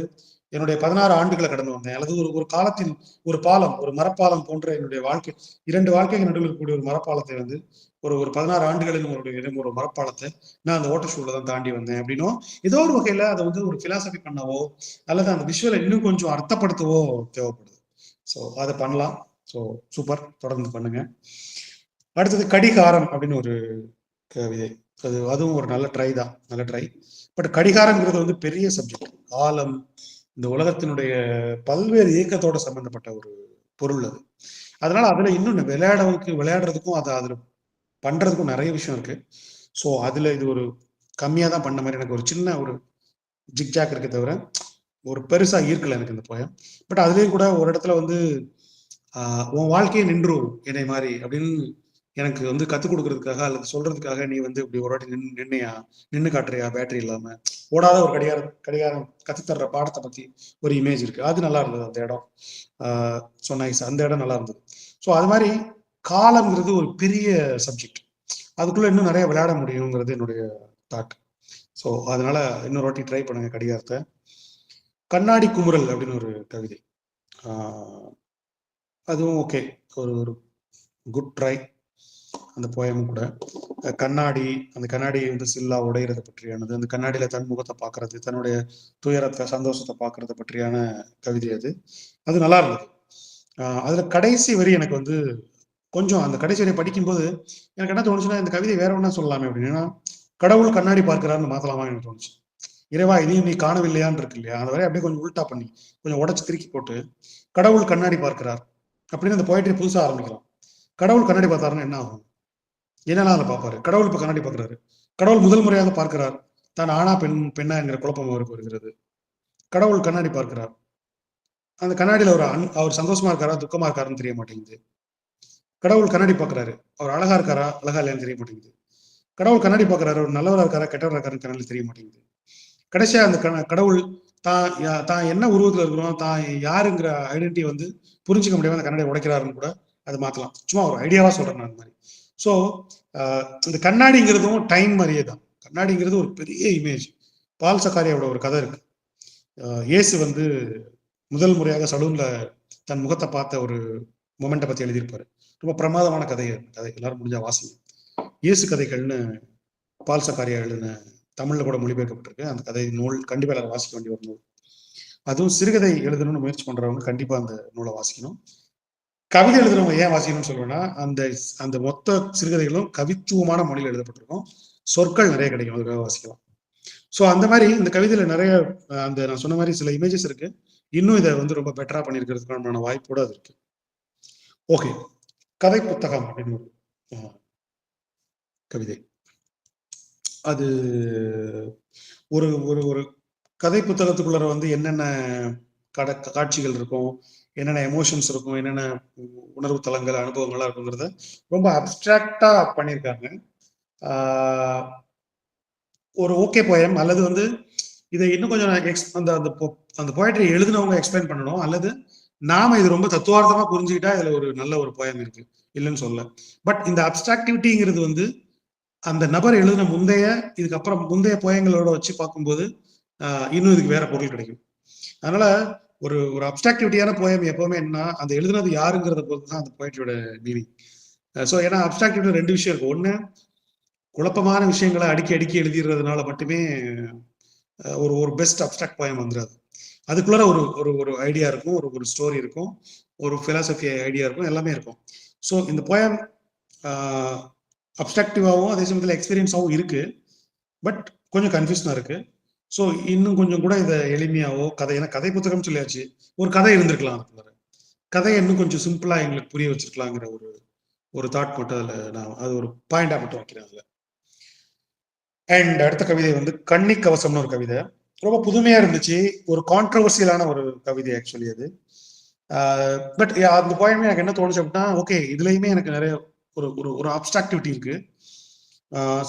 என்னுடைய 16 ஆண்டுகளை கடந்து வந்தேன். அல்லது ஒரு ஒரு காலத்தில் ஒரு பாலம், ஒரு மரப்பாலம் போன்ற என்னுடைய வாழ்க்கை 2 வாழ்க்கைக்கு நடுவில் இருக்கக்கூடிய ஒரு மரப்பாலத்தை வந்து ஒரு 16 ஆண்டுகளில் ஒரு மரப்பாலத்தை நான் அந்த ஓட்ட ஷூல தான் தாண்டி வந்தேன் அப்படின்னும் ஏதோ ஒரு வகையில அதை வந்து ஒரு பிலாசபி பண்ணவோ அல்லது அந்த விஷுவலை இன்னும் கொஞ்சம் அர்த்தப்படுத்தவோ தேவைப்படுது. ஸோ அதை பண்ணலாம். ஸோ சூப்பர், தொடர்ந்து பண்ணுங்க. அடுத்தது கடிகாரம் அப்படின்னு ஒரு கவிதை. அதுவும் ஒரு நல்ல ட்ரை தான், நல்ல ட்ரை. பட் கடிகாரம்ங்கிறது வந்து பெரிய சப்ஜெக்ட். காலம், இந்த உலகத்தினுடைய பல்வேறு இயக்கத்தோட சம்பந்தப்பட்ட ஒரு பொருள் அது. அதனால அதுல இன்னும் விளையாடுறதுக்கும் அதை அதுல பண்றதுக்கும் நிறைய விஷயம் இருக்கு. ஸோ அதுல இது ஒரு கம்மியா தான் பண்ண மாதிரி எனக்கு ஒரு சின்ன ஒரு ஜிக்ஜாக் இருக்க தவிர ஒரு பெருசா ஈர்க்கல எனக்கு இந்த போயம். பட் அதுலயும் கூட ஒரு இடத்துல வந்து உன் வாழ்க்கையை நின்றும் என்னை மாதிரி அப்படின்னு எனக்கு வந்து கத்துக் கொடுக்கறதுக்காக அல்லது சொல்றதுக்காக நீ வந்து இப்படி ஒரு வாட்டி நின்று காட்டுறியா பேட்டரி இல்லாம ஓடாத ஒரு கடிகாரம் கத்துத்தர்ற பாடத்தை பத்தி ஒரு இமேஜ் இருக்கு. அது நல்லா இருந்தது அந்த இடம். ஸோ நைஸ், அந்த இடம் நல்லா இருந்தது. ஸோ அது மாதிரி காலம்ங்கிறது ஒரு பெரிய சப்ஜெக்ட், அதுக்குள்ள இன்னும் நிறைய விளையாட முடியுங்கிறது என்னுடைய தாட். ஸோ அதனால இன்னொரு வாட்டி ட்ரை பண்ணுங்க கடிகாரத்தை. கண்ணாடி குமுறல் அப்படின்னு ஒரு கவிதை, அதுவும் ஓகே, ஒரு குட் ட்ரை. அந்த போயமும் கூட கண்ணாடி, அந்த கண்ணாடி வந்து சில்லா உடையிறத பற்றியானது, அந்த கண்ணாடியில தன் முகத்தை பார்க்கறது, தன்னுடைய துயரத்தை சந்தோஷத்தை பார்க்கறத பற்றியான கவிதை அது. அது நல்லா இருந்தது. அதுல கடைசி வரி எனக்கு வந்து கொஞ்சம் அந்த கடைசி வரியை படிக்கும்போது எனக்கு என்ன தோணுச்சுன்னா இந்த கவிதை வேற ஒன்றா சொல்லலாமே அப்படின்னு. கடவுள் கண்ணாடி பார்க்கிறாருன்னு மாத்தலாமா எனக்கு தோணுச்சு. இறைவா இதையும் நீ காணவில்லையான்னு இருக்கு இல்லையா, அந்த வரை அப்படியே கொஞ்சம் உல்டா பண்ணி கொஞ்சம் உடச்சு திருக்கி போட்டு கடவுள் கண்ணாடி பார்க்கிறார் அப்படின்னு அந்த போயிட்டரி புதுசா ஆரம்பிக்கலாம். கடவுள் கண்ணாடி பார்த்தாருன்னு என்ன ஆகும்? என்னெல்லாம் அதை பார்ப்பாரு? கடவுள் இப்ப கண்ணாடி பார்க்கிறாரு. கடவுள் முதல் முறையாக பார்க்கிறார், தான் ஆனா பெண்ணா என்கிற குழப்பம் அவருக்கு வருகிறது. கடவுள் கண்ணாடி பார்க்கிறார், அந்த கண்ணாடியில அவர் சந்தோஷமா இருக்காரா துக்கமா இருக்காருன்னு தெரிய மாட்டேங்குது. கடவுள் கண்ணாடி பார்க்கிறாரு, அவர் அழகா இருக்காரா அழகா இல்லையான்னு தெரிய மாட்டேங்குது. கடவுள் கண்ணாடி பார்க்கிறாரு, அவர் நல்லவரா இருக்காரா கெட்டவரா இருக்காருன்னு கண்ணாடி தெரிய மாட்டேங்குது. கடைசியா அந்த கடவுள் தான் என்ன உருவத்துல இருக்கிறோம், தான் யாருங்கிற ஐடென்டிட்டி வந்து புரிஞ்சுக்க முடியாம அந்த கண்ணாடியை உடைக்கிறாருன்னு கூட அது மாத்தலாம். சும்மா ஒரு ஐடியாவா சொல்றேன் நான் அந்த மாதிரி. ஸோ இந்த கண்ணாடிங்கிறதும் டைம் மாதிரியே தான். கண்ணாடிங்கிறது ஒரு பெரிய இமேஜ். பால் சக்காரியோட ஒரு கதை இருக்கு. இயேசு வந்து முதல் முறையாக சலூன்ல தன் முகத்தை பார்த்த ஒரு மொமெண்ட்டை பத்தி எழுதியிருப்பாரு. ரொம்ப பிரமாதமான கதை எல்லாரும் முடிஞ்சா வாசிங்க. இயேசு கதைகள்னு பால் சக்காரியா எழுதின, தமிழ்ல கூட மொழிபெயர்க்கப்பட்டிருக்கு அந்த கதை நூல். கண்டிப்பா எல்லாரும் வாசிக்க வேண்டிய ஒரு நூல். அதுவும் சிறுகதை எழுதணும்னு முயற்சி பண்றவங்க கண்டிப்பா அந்த நூலை வாசிக்கணும். கவிதை எழுதுறவங்க ஏன் வாசிக்கணும்னு சொல்லுவேன்னா, அந்த மொத்த சிறுகதைகளும் கவித்துவமான மொழியில் எழுதப்பட்டிருக்கும், சொற்கள் நிறைய கிடைக்கும், அதுக்காக வாசிக்கலாம். ஸோ அந்த மாதிரி இந்த கவிதையில நிறைய அந்த நான் சொன்ன மாதிரி சில இமேஜஸ் இருக்கு. இன்னும் இதை வந்து ரொம்ப பெட்டரா பண்ணியிருக்கிறதுக்கான வாய்ப்போட அது இருக்கு. ஓகே, கதை புத்தகம் அப்படின்னு கவிதை. அது ஒரு ஒரு ஒரு கதை புத்தகத்துக்குள்ள வந்து என்னென்ன காட்சிகள் இருக்கும், என்னென்ன எமோஷன்ஸ் இருக்கும், என்னென்ன உணர்வு தளங்கள் அனுபவங்கள்லாம் இருக்குங்கிறத ரொம்ப அப்டிராக்டா பண்ணியிருக்காங்க. ஒரு ஓகே போயம், அல்லது வந்து இதை இன்னும் கொஞ்சம் அந்த போயட்ரி எழுதினவங்க எக்ஸ்பிளைன் பண்ணணும், அல்லது நாம இது ரொம்ப தத்துவார்த்தமா புரிஞ்சுக்கிட்டா இதுல ஒரு நல்ல ஒரு போயம் இருக்கு, இல்லைன்னு சொல்ல. பட் இந்த அப்டிராக்டிவிட்டிங்கிறது வந்து அந்த நபர் எழுதின இதுக்கப்புறம் முந்தைய போயங்களோட வச்சு பார்க்கும்போது இன்னும் இதுக்கு வேற பொருள் கிடைக்கும். அதனால ஒரு அப்டிராக்டிவிட்டியான போயம் எப்பவுமே என்ன, அந்த எழுதுனது யாருங்கிறத பொறுத்து தான் அந்த போயட்ரியோட மீனிங். ஸோ ஏன்னா அப்டிராக்டிவிட்டி 2 விஷயம் இருக்கு. ஒண்ணு, குழப்பமான விஷயங்களை அடுக்கி எழுதிடுறதுனால மட்டுமே ஒரு பெஸ்ட் அப்டிராக்ட் போயம் வந்துடாது. அதுக்குள்ள ஒரு ஐடியா இருக்கும், ஒரு ஸ்டோரி இருக்கும், ஒரு பிலாசபி ஐடியா இருக்கும், எல்லாமே இருக்கும். ஸோ இந்த போயம் அப்டிராக்டிவாகவும் அதே சமயத்தில் எக்ஸ்பீரியன்ஸாகவும் இருக்கு, பட் கொஞ்சம் கன்ஃபியூஷனா இருக்கு. ஸோ இன்னும் கொஞ்சம் கூட இதை எளிமையாவோ ஏன்னா கதை புத்தகம் சொல்லியாச்சு, ஒரு கதை இருந்திருக்கலாம், கதையை இன்னும் கொஞ்சம் சிம்பிளா எங்களுக்கு புரிய வச்சிருக்கலாங்கிற ஒரு தாட் மட்டும் அதுல நான் அது ஒரு பாயிண்டா மட்டும் வைக்கிறேன் அதுல. அண்ட் அடுத்த கவிதை வந்து கண்ணி கவசம்னு ஒரு கவிதை. ரொம்ப புதுமையா இருந்துச்சு, ஒரு கான்ட்ரவர்சியலான ஒரு கவிதை ஆக்சுவலி அது. பட் அந்த போயமே எனக்கு என்ன தோணுச்சு அப்படின்னா, ஓகே இதுலயுமே எனக்கு நிறைய ஒரு அப்டிராக்டிவிட்டி இருக்கு.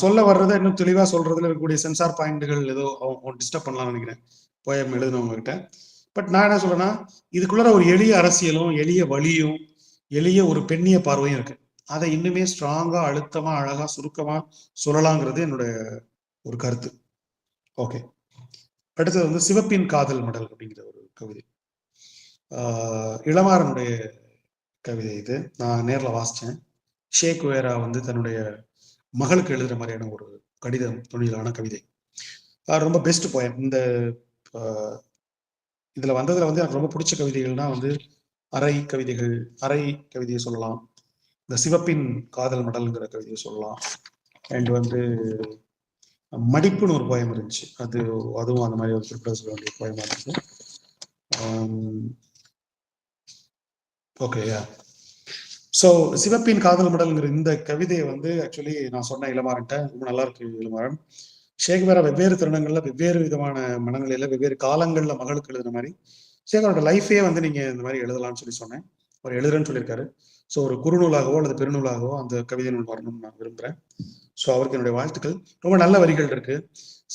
சொல்ல வர்றதை இன்னும் தெளிவா சொல்றதுல இருக்கக்கூடிய சென்சார் பாயிண்ட்கள் ஏதோ டிஸ்டர்ப் பண்ணலாம்னு நினைக்கிறேன் போயம் எழுதினவங்க கிட்ட. பட் நான் என்ன சொல்றேன்னா, இதுக்குள்ள ஒரு எளிய அரசியலும், எளிய வழியும், எளிய ஒரு பெண்ணிய பார்வையும் இருக்கு. அதை இன்னுமே ஸ்ட்ராங்கா, அழுத்தமா, அழகா, சுருக்கமா சொல்லலாங்கிறது என்னுடைய ஒரு கருத்து. ஓகே. அடுத்தது வந்து சிவப்பின் காதல் மடல் அப்படிங்கிற ஒரு கவிதை. இளமாறனுடைய கவிதை இது. நான் நேர்ல வாசிச்சேன். ஷேக் வேரா வந்து தன்னுடைய மகளுக்கு எழுதுற மாதிரியான ஒரு கடிதம் துணியிலான கவிதை. ரொம்ப பெஸ்ட் போயம். இந்த இதுல வந்ததுல வந்து எனக்கு ரொம்ப பிடிச்ச கவிதைகள்னா வந்து அரை கவிதைகள், அரை கவிதையை சொல்லலாம். இந்த சிவப்பின் காதல் மடல்ங்கிற கவிதையை சொல்லலாம். அண்ட் வந்து மடிப்புன்னு ஒரு போயம் இருந்துச்சு. அதுவும் அந்த மாதிரி ஒரு குறிப்பிட சொல்ல வேண்டிய போயமா இருந்துச்சு. ஓகே. ஸோ சிவப்பின் காதல் மடல்ங்கிற இந்த கவிதையை வந்து ஆக்சுவலி நான் சொன்ன இளமாறன்ட்ட ரொம்ப நல்லா இருக்கு. இளமாறன் ஷேக்வேரா வெவ்வேறு தருணங்கள்ல, வெவ்வேறு விதமான மனநிலையில, வெவ்வேறு காலங்கள்ல மகளுக்கு எழுதுன மாதிரி ஷேகரோட லைஃபே வந்து நீங்க இந்த மாதிரி எழுதலாம்னு சொல்லி சொன்னேன். அவர் எழுதுறேன்னு சொல்லியிருக்காரு. ஸோ ஒரு குறுநூலாகவோ அல்லது பெருநூலாகவோ அந்த கவிதை நூல் வரணும்னு நான் விரும்புகிறேன். ஸோ அவருக்கு என்னுடைய வாழ்த்துக்கள். ரொம்ப நல்ல வரிகள் இருக்கு.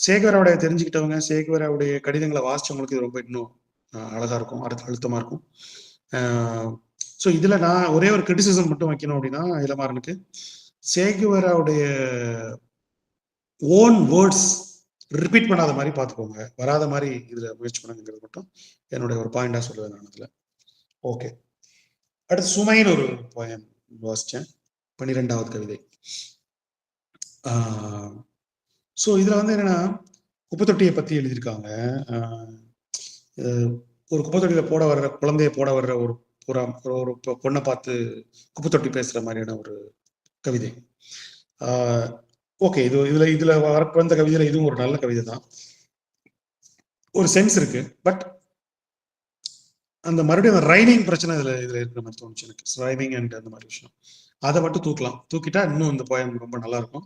சேகவராவுடைய தெரிஞ்சுக்கிட்டவங்க, சேகவராவுடைய கடிதங்களை வாசிச்சவங்களுக்கு இது ரொம்ப இன்னும் அழகா இருக்கும், அழுத்தமா இருக்கும். ஸோ இதுல நான் ஒரே ஒரு கிரிட்டிசிசம் மட்டும் வைக்கணும் அப்படின்னா, இளமாறனுக்கு சேகுவராவுடைய ஓன் வேர்ட்ஸ் ரிப்பீட் பண்ணாத மாதிரி பார்த்துக்கோங்க, வராத மாதிரி இதுல முயற்சி பண்ணுங்கிறது மட்டும் என்னுடைய ஒரு பாயிண்டா சொல்லுவேன் நான் இதுல. ஓகே. அடுத்து சுமைன்னு ஒரு போயம் வாசிச்சேன், 12வது கவிதை. ஸோ இதுல வந்து என்னன்னா, குப்பைத்தொட்டியை பத்தி எழுதியிருக்காங்க. ஒரு குப்பைத்தொட்டியில போட வர்ற குழந்தைய போட வர்ற ஒரு ஒரு பொண்ணை பார்த்து குப்பைத்தொட்டி பேசுற மாதிரியான ஒரு கவிதை. ஓகே. இதுல வந்த கவிதையில இதுவும் ஒரு நல்ல கவிதை தான். ஒரு சென்ஸ் இருக்கு. பட் அந்த மறுபடியும் அந்த ரைமிங் பிரச்சனை இதுல இருக்கிற மாதிரி தோணுச்சு எனக்கு. ரைமிங் அண்ட் அந்த மாதிரி விஷயம் அதை மட்டும் தூக்கலாம். தூக்கிட்டா இன்னும் இந்த போயம் ரொம்ப நல்லா இருக்கும்.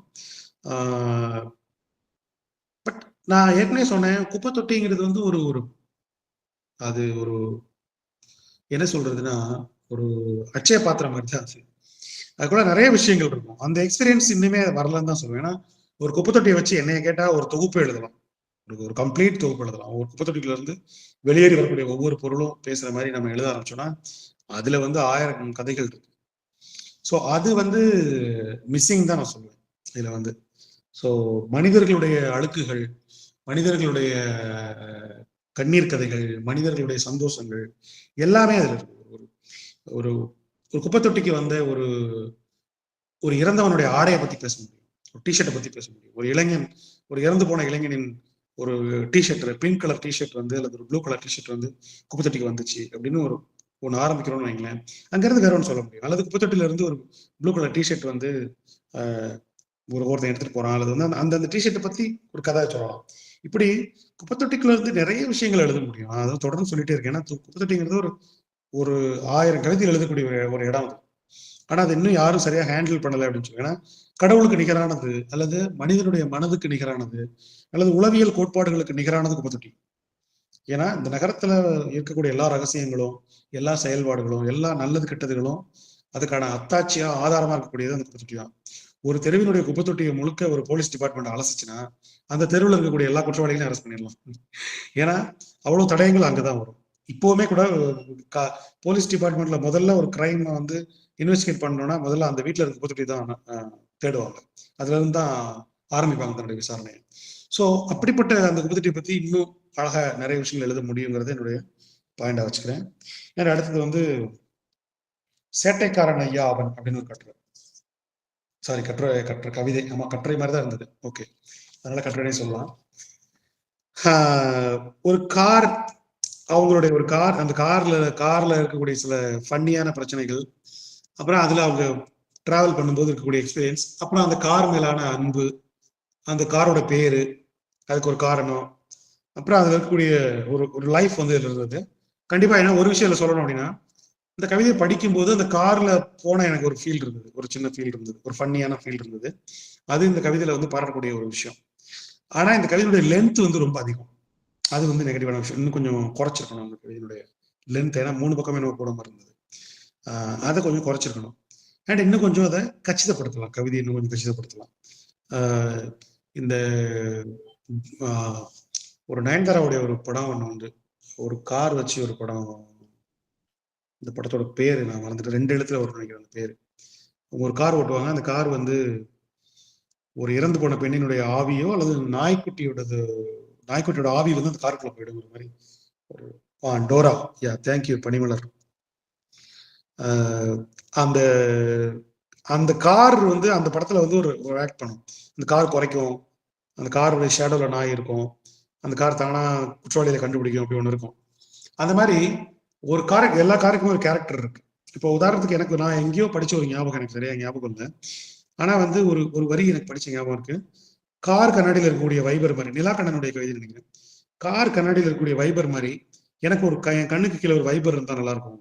பட் நான் ஏற்கனவே சொன்னேன், குப்பை தொட்டிங்கிறது வந்து ஒரு அது ஒரு என்ன சொல்றதுன்னா, ஒரு அட்சய பாத்திரம் மாதிரி தான் அது. அதுக்குள்ள நிறைய விஷயங்கள் இருக்கும். அந்த எக்ஸ்பீரியன்ஸ் இன்னுமே வரலன்னு தான் சொல்லுவேன். ஏன்னா ஒரு குப்பை தொட்டியை வச்சு என்னைய கேட்டா ஒரு தொகுப்பு எழுதலாம், ஒரு கம்ப்ளீட் தொகுப்பு எழுதலாம். ஒரு குப்பை தொட்டியில இருந்து வெளியேறி வரக்கூடிய ஒவ்வொரு பொருளும் பேசுற மாதிரி நம்ம எழுத ஆரம்பிச்சோம்னா அதுல வந்து 1000 கதைகள் இருக்கு. ஸோ அது வந்து மிஸ்ஸிங் தான் நான் சொல்லுவேன் இதுல வந்து. ஸோ மனிதர்களுடைய அழுக்குகள், மனிதர்களுடைய கண்ணீர் கதைகள், மனிதர்களுடைய சந்தோஷங்கள் எல்லாமே அதுல இருக்கு. ஒரு ஒரு குப்பை தொட்டிக்கு வந்த ஒரு இறந்தவனுடைய ஆடையை பத்தி பேச முடியும், ஒரு டிஷர்ட்டை பத்தி பேச முடியும். ஒரு இளைஞன், ஒரு இறந்து போன இளைஞனின் ஒரு டிஷர்ட், பிங்க் கலர் டிஷர்ட் வந்து அல்லது ஒரு ப்ளூ கலர் டிஷர்ட் வந்து குப்பை தொட்டிக்கு வந்துச்சு அப்படின்னு ஒன்று ஆரம்பிக்கிறோம்னு வைங்களேன். அங்கிருந்து வேற ஒன்று சொல்ல முடியும். அல்லது குப்பை தொட்டில இருந்து ஒரு ப்ளூ கலர் டிஷர்ட் வந்து ஒருத்தன் எடுத்துட்டு போறான், அல்லது வந்து அந்த டிஷர்ட்டை பத்தி ஒரு கதை சொல்லலாம். இப்படி குப்பை தொட்டிக்குள்ள இருந்து நிறைய விஷயங்கள் எழுத முடியும். அதை தொடர்ந்து சொல்லிட்டே இருக்கேன். ஏன்னா குப்பை தொட்டிங்கிறது ஒரு 1000 கவிதை எழுதக்கூடிய ஒரு இடம் அது. ஆனா அது இன்னும் யாரும் சரியா ஹேண்டில் பண்ணலை அப்படின்னு சொல்லி. ஏன்னா கடவுளுக்கு நிகரானது, அல்லது மனிதனுடைய மனதுக்கு நிகரானது, அல்லது உளவியல் கோட்பாடுகளுக்கு நிகரானது குப்பை தொட்டி. ஏன்னா இந்த நகரத்துல இருக்கக்கூடிய எல்லா ரகசியங்களும், எல்லா செயல்பாடுகளும், எல்லா நல்லது கெட்டதுகளும் அதுக்கான அத்தாட்சியா ஆதாரமா இருக்கக்கூடியது அந்த குப்பை தொட்டி தான். ஒரு தெருவினுடைய குப்பை தொட்டியை முழுக்க ஒரு போலீஸ் டிபார்ட்மெண்ட் அலசிச்சுன்னா அந்த தெருவில் இருக்கக்கூடிய எல்லா குற்றவாளிகளையும் அரெஸ்ட் பண்ணிடலாம். ஏன்னா அவ்வளவு தடயங்கள் அங்கதான் வரும். இப்பவுமே கூட போலீஸ் டிபார்ட்மெண்ட்ல முதல்ல ஒரு கிரைம் வந்து இன்வெஸ்டிகேட் பண்ணணும்னா முதல்ல அந்த வீட்டுல இருக்க குப்பை தொட்டி தான் தேடுவாங்க. அதுல இருந்து தான் ஆரம்பிப்பாங்க தன்னுடைய விசாரணையை. ஸோ அப்படிப்பட்ட அந்த குப்பை தொட்டியை பத்தி இன்னும் அழகா நிறைய விஷயங்கள் எழுத முடியுங்கிறத என்னுடைய பாயிண்டா வச்சுக்கிறேன். ஏன்னா அடுத்தது வந்து சேட்டைக்காரன் ஐயா அவன் அப்படின்னு ஒரு கட்டுரை, சாரி கட்டுரை கவிதை, ஆமா கட்டுரை மாதிரி தான் இருந்தது. ஓகே, அதனால கட்டுரையே சொல்லலாம். ஒரு கார், அவங்களுடைய ஒரு கார், அந்த கார்ல இருக்கக்கூடிய சில ஃபன்னியான பிரச்சனைகள், அப்புறம் அதுல அவங்க டிராவல் பண்ணும்போது இருக்கக்கூடிய எக்ஸ்பீரியன்ஸ், அப்புறம் அந்த கார் மேலான அன்பு, அந்த காரோட பேரு, அதுக்கு ஒரு காரணம், அப்புறம் அதுல இருக்கக்கூடிய ஒரு லைஃப் வந்து இதுல இருந்தது. கண்டிப்பா ஏன்னா ஒரு விஷயம் சொல்லணும் அப்படின்னா, இந்த கவிதையை படிக்கும்போது அந்த கார்ல போன எனக்கு ஒரு ஃபீல் இருந்தது, ஒரு சின்ன ஃபீல் இருந்தது, ஒரு ஃபன்னியான ஃபீல் இருந்தது. அது இந்த கவிதையில வந்து பாராட்டக்கூடிய ஒரு விஷயம். ஆனா இந்த கவிதையுடைய லென்த் வந்து ரொம்ப அதிகம். அது வந்து நெகட்டிவான விஷயம். இன்னும் கொஞ்சம் குறைச்சிருக்கணும் அந்த கவிதையினுடைய லென்த். ஏன்னா 3 பக்கம் என்ன போட மாதிரி இருந்தது. அதை கொஞ்சம் குறைச்சிருக்கணும். அண்ட் இன்னும் கொஞ்சம் அதை கச்சிதப்படுத்தலாம், கவிதையை இன்னும் கொஞ்சம் கச்சிதப்படுத்தலாம். இந்த ஒரு நயன்தாராவுடைய ஒரு படம் ஒன்று உண்டு, ஒரு கார் வச்சு ஒரு படம். இந்த படத்தோட பேரு நான் மறந்துட்டு, 2 எழுத்துல வரும் நினைக்கிறேன் அந்த பேரு. அவங்க ஒரு கார் ஓட்டுவாங்க. அந்த கார் வந்து ஒரு இறந்து போன பெண்ணினுடைய ஆவியோ அல்லது நாய்க்குட்டியோட ஆவி வந்து அந்த காருக்குள்ள போயிடுங்கிற மாதிரி ஒரு டோரா. யா, தேங்க்யூ பனிமலர். அந்த அந்த கார் வந்து அந்த படத்துல வந்து ஒரு ஆக்ட் பண்ணும். அந்த கார் குறைக்கும், அந்த காருடைய ஷேடோல நாய் இருக்கும், அந்த கார் தானா குற்றவாளியில கண்டுபிடிக்கும், அப்படி ஒன்று இருக்கும். அந்த மாதிரி ஒரு காருக்கு, எல்லா காருக்குமே ஒரு கேரக்டர் இருக்கு. இப்போ உதாரணத்துக்கு எனக்கு நான் எங்கேயோ படிச்ச ஒரு ஞாபகம், எனக்கு சரியா ஞாபகம் இல்லை, ஆனா வந்து ஒரு ஒரு வரி எனக்கு படிச்ச ஞாபகம் இருக்கு. கார் கண்ணாடியில் இருக்கக்கூடிய வைபர் மாதிரி, நிலா கண்ணனுடைய கவிதை நினைக்கிறேன். கார் கண்ணாடியில் இருக்கக்கூடிய வைபர் மாதிரி எனக்கு ஒரு என் கண்ணுக்கு கீழே ஒரு வைபர் இருந்தா நல்லா இருக்கும்,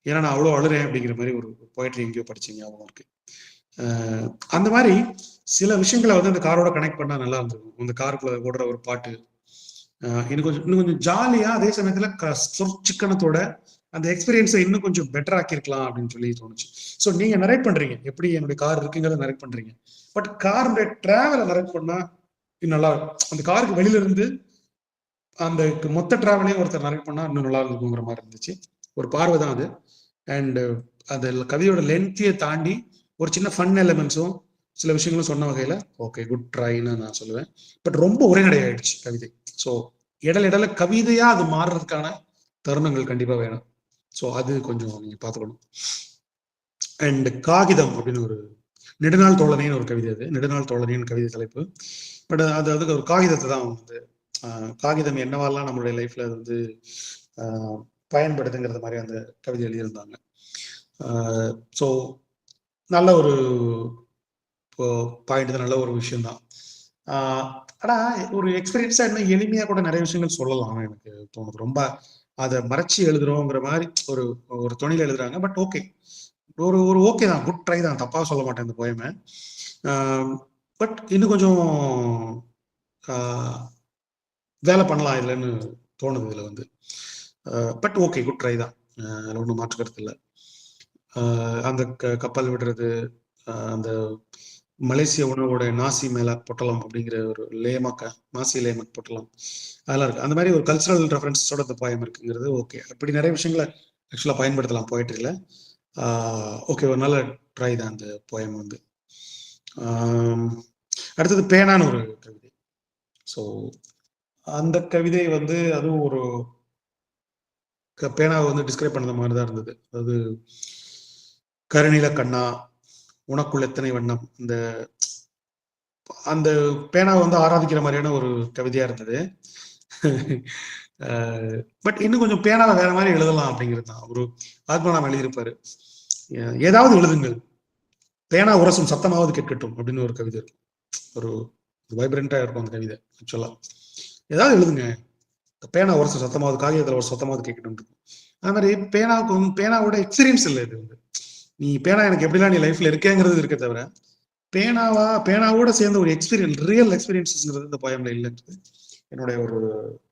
ஏன்னா நான் அவ்வளோ அழுறேன் அப்படிங்கிற மாதிரி ஒரு போய்ட்ரி எங்கேயோ படிச்ச ஞாபகம் இருக்கு. அந்த மாதிரி சில விஷயங்களை வந்து அந்த காரோட கனெக்ட் பண்ணா நல்லா இருந்திருக்கும். அந்த காருக்குள்ள ஓடுற ஒரு பாட்டு இன்னும் கொஞ்சம் ஜாலியா, அதே சமயத்துல சிக்கனத்தோட அந்த எக்ஸ்பீரியன்ஸை இன்னும் கொஞ்சம் பெட்டர் ஆக்கிருக்கலாம் அப்படின்னு சொல்லி தோணுச்சு. ஸோ நீங்க நரேட் பண்றீங்க எப்படி என்னுடைய கார் இருக்குங்கிறத நரேட் பண்றீங்க, பட் காருடைய டிராவலை நரேட் பண்ணா நல்லா இருக்கும். அந்த காருக்கு வெளியில இருந்து அந்த மொத்த டிராவலையும் ஒருத்தர் நரேட் பண்ணா இன்னும் நல்லா இருக்குங்கிற மாதிரி இருந்துச்சு. ஒரு பார்வை தான் அது. அண்ட் அந்த கவிதையோட லென்த்தியை தாண்டி ஒரு சின்ன ஃபன் எலிமெண்ட்ஸும் சில விஷயங்களும் சொன்ன வகையில ஓகே, குட் ட்ரைன்னு நான் சொல்லுவேன். பட் ரொம்ப உரைநடை ஆயிடுச்சு கவிதை. ஸோ இடையில கவிதையா அது மாறுறதுக்கான தருணங்கள் கண்டிப்பா வேணும். ஸோ அது கொஞ்சம் நீங்க பார்த்துக்கணும். அண்ட் காகிதம் அப்படின்னு ஒரு நெடுநாள் தோழனின்னு ஒரு கவிதை, அது நெடுநாள் தோழனின்னு கவிதை தலைப்பு. பட் அதுக்கு ஒரு காகிதத்தை தான் வந்து காகிதம் என்னவாலாம் நம்மளுடைய லைஃப்ல அது வந்து பயன்படுதுங்கிறது மாதிரி அந்த கவிதை எழுதியிருந்தாங்க. ஸோ நல்ல ஒரு பாயிண்ட் தான், நல்ல ஒரு விஷயம் தான். ஆனா ஒரு எக்ஸ்பீரியன்ஸா இன்னும் எளிமையா கூட நிறைய விஷயங்கள் சொல்லலாம் எனக்கு தோணுது. ரொம்ப அதை மறைச்சி எழுதுறோங்கிற மாதிரி ஒரு ஒரு துணியில எழுதுறாங்க. பட் ஓகே, ஒரு ஒரு ஓகே தான், குட் ட்ரை தான், தப்பா சொல்ல மாட்டேன் இந்த போயமை. பட் இன்னும் கொஞ்சம் வேலை பண்ணலாம் இல்லைன்னு தோணுது இதுல வந்து. பட் ஓகே, குட் ட்ரை தான், அதில் ஒன்றும் மாற்றுக்கிறது இல்லை. அந்த கப்பல் விடுறது, அந்த மலேசிய உணவோட நாசி மேல பொட்டலம் அப்படிங்கிற ஒரு நாசி லேமக் பொட்டலம், அதெல்லாம் இருக்கு. அந்த மாதிரி ஒரு கல்ச்சரல் ரெஃபரன்ஸோட இந்த போயம் இருக்குங்கிறது ஓகே. அப்படி நிறைய விஷயங்களை ஆக்சுவலா பயன்படுத்தலாம் போயிட்ரியில. ஓகே, ஒரு நல்ல ட்ரை தான் அந்த போயம் வந்து. அடுத்தது பேனான்னு ஒரு கவிதை. ஸோ அந்த கவிதை வந்து அதுவும் ஒரு பேனாவை வந்து டிஸ்கிரைப் பண்ணத மாதிரி தான் இருந்தது. அதாவது கருநில கண்ணா உனக்குள் எத்தனை வண்ணம், அந்த பேனாவை வந்து ஆராதிக்கிற மாதிரியான ஒரு கவிதையா இருந்தது. பட் இன்னும் கொஞ்சம் பேனாவை வேற மாதிரி எழுதலாம் அப்படிங்கிறது தான். ஒரு ஆத்மநாம் எழுதியிருப்பாரு, ஏதாவது எழுதுங்கள், பேனா உரசும் சத்தமாவது கேட்கட்டும் அப்படின்னு ஒரு கவிதை இருக்கும். ஒரு வைப்ரண்டா இருக்கும் அந்த கவிதை. ஆக்சுவலா ஏதாவது எழுதுங்க, பேனா உரசும் சத்தமாவது, காகிதத்தில் ஒரு சத்தமாவது கேட்கட்டும். அது மாதிரி பேனாவுக்கு பேனாவோட எக்ஸ்பீரியன்ஸ் இல்லை. இது வந்து நீ பேனா எனக்கு எப்படிலாம் நீ லைஃப்ல இருக்கேங்கிறது இருக்க தவிர பேனாவோட சேர்ந்த ஒரு எக்ஸ்பீரியன்ஸ், ரியல் எக்ஸ்பீரியன்ஸஸ்ங்கிறது இந்த போயம்ல இல்லைன்றது என்னுடைய ஒரு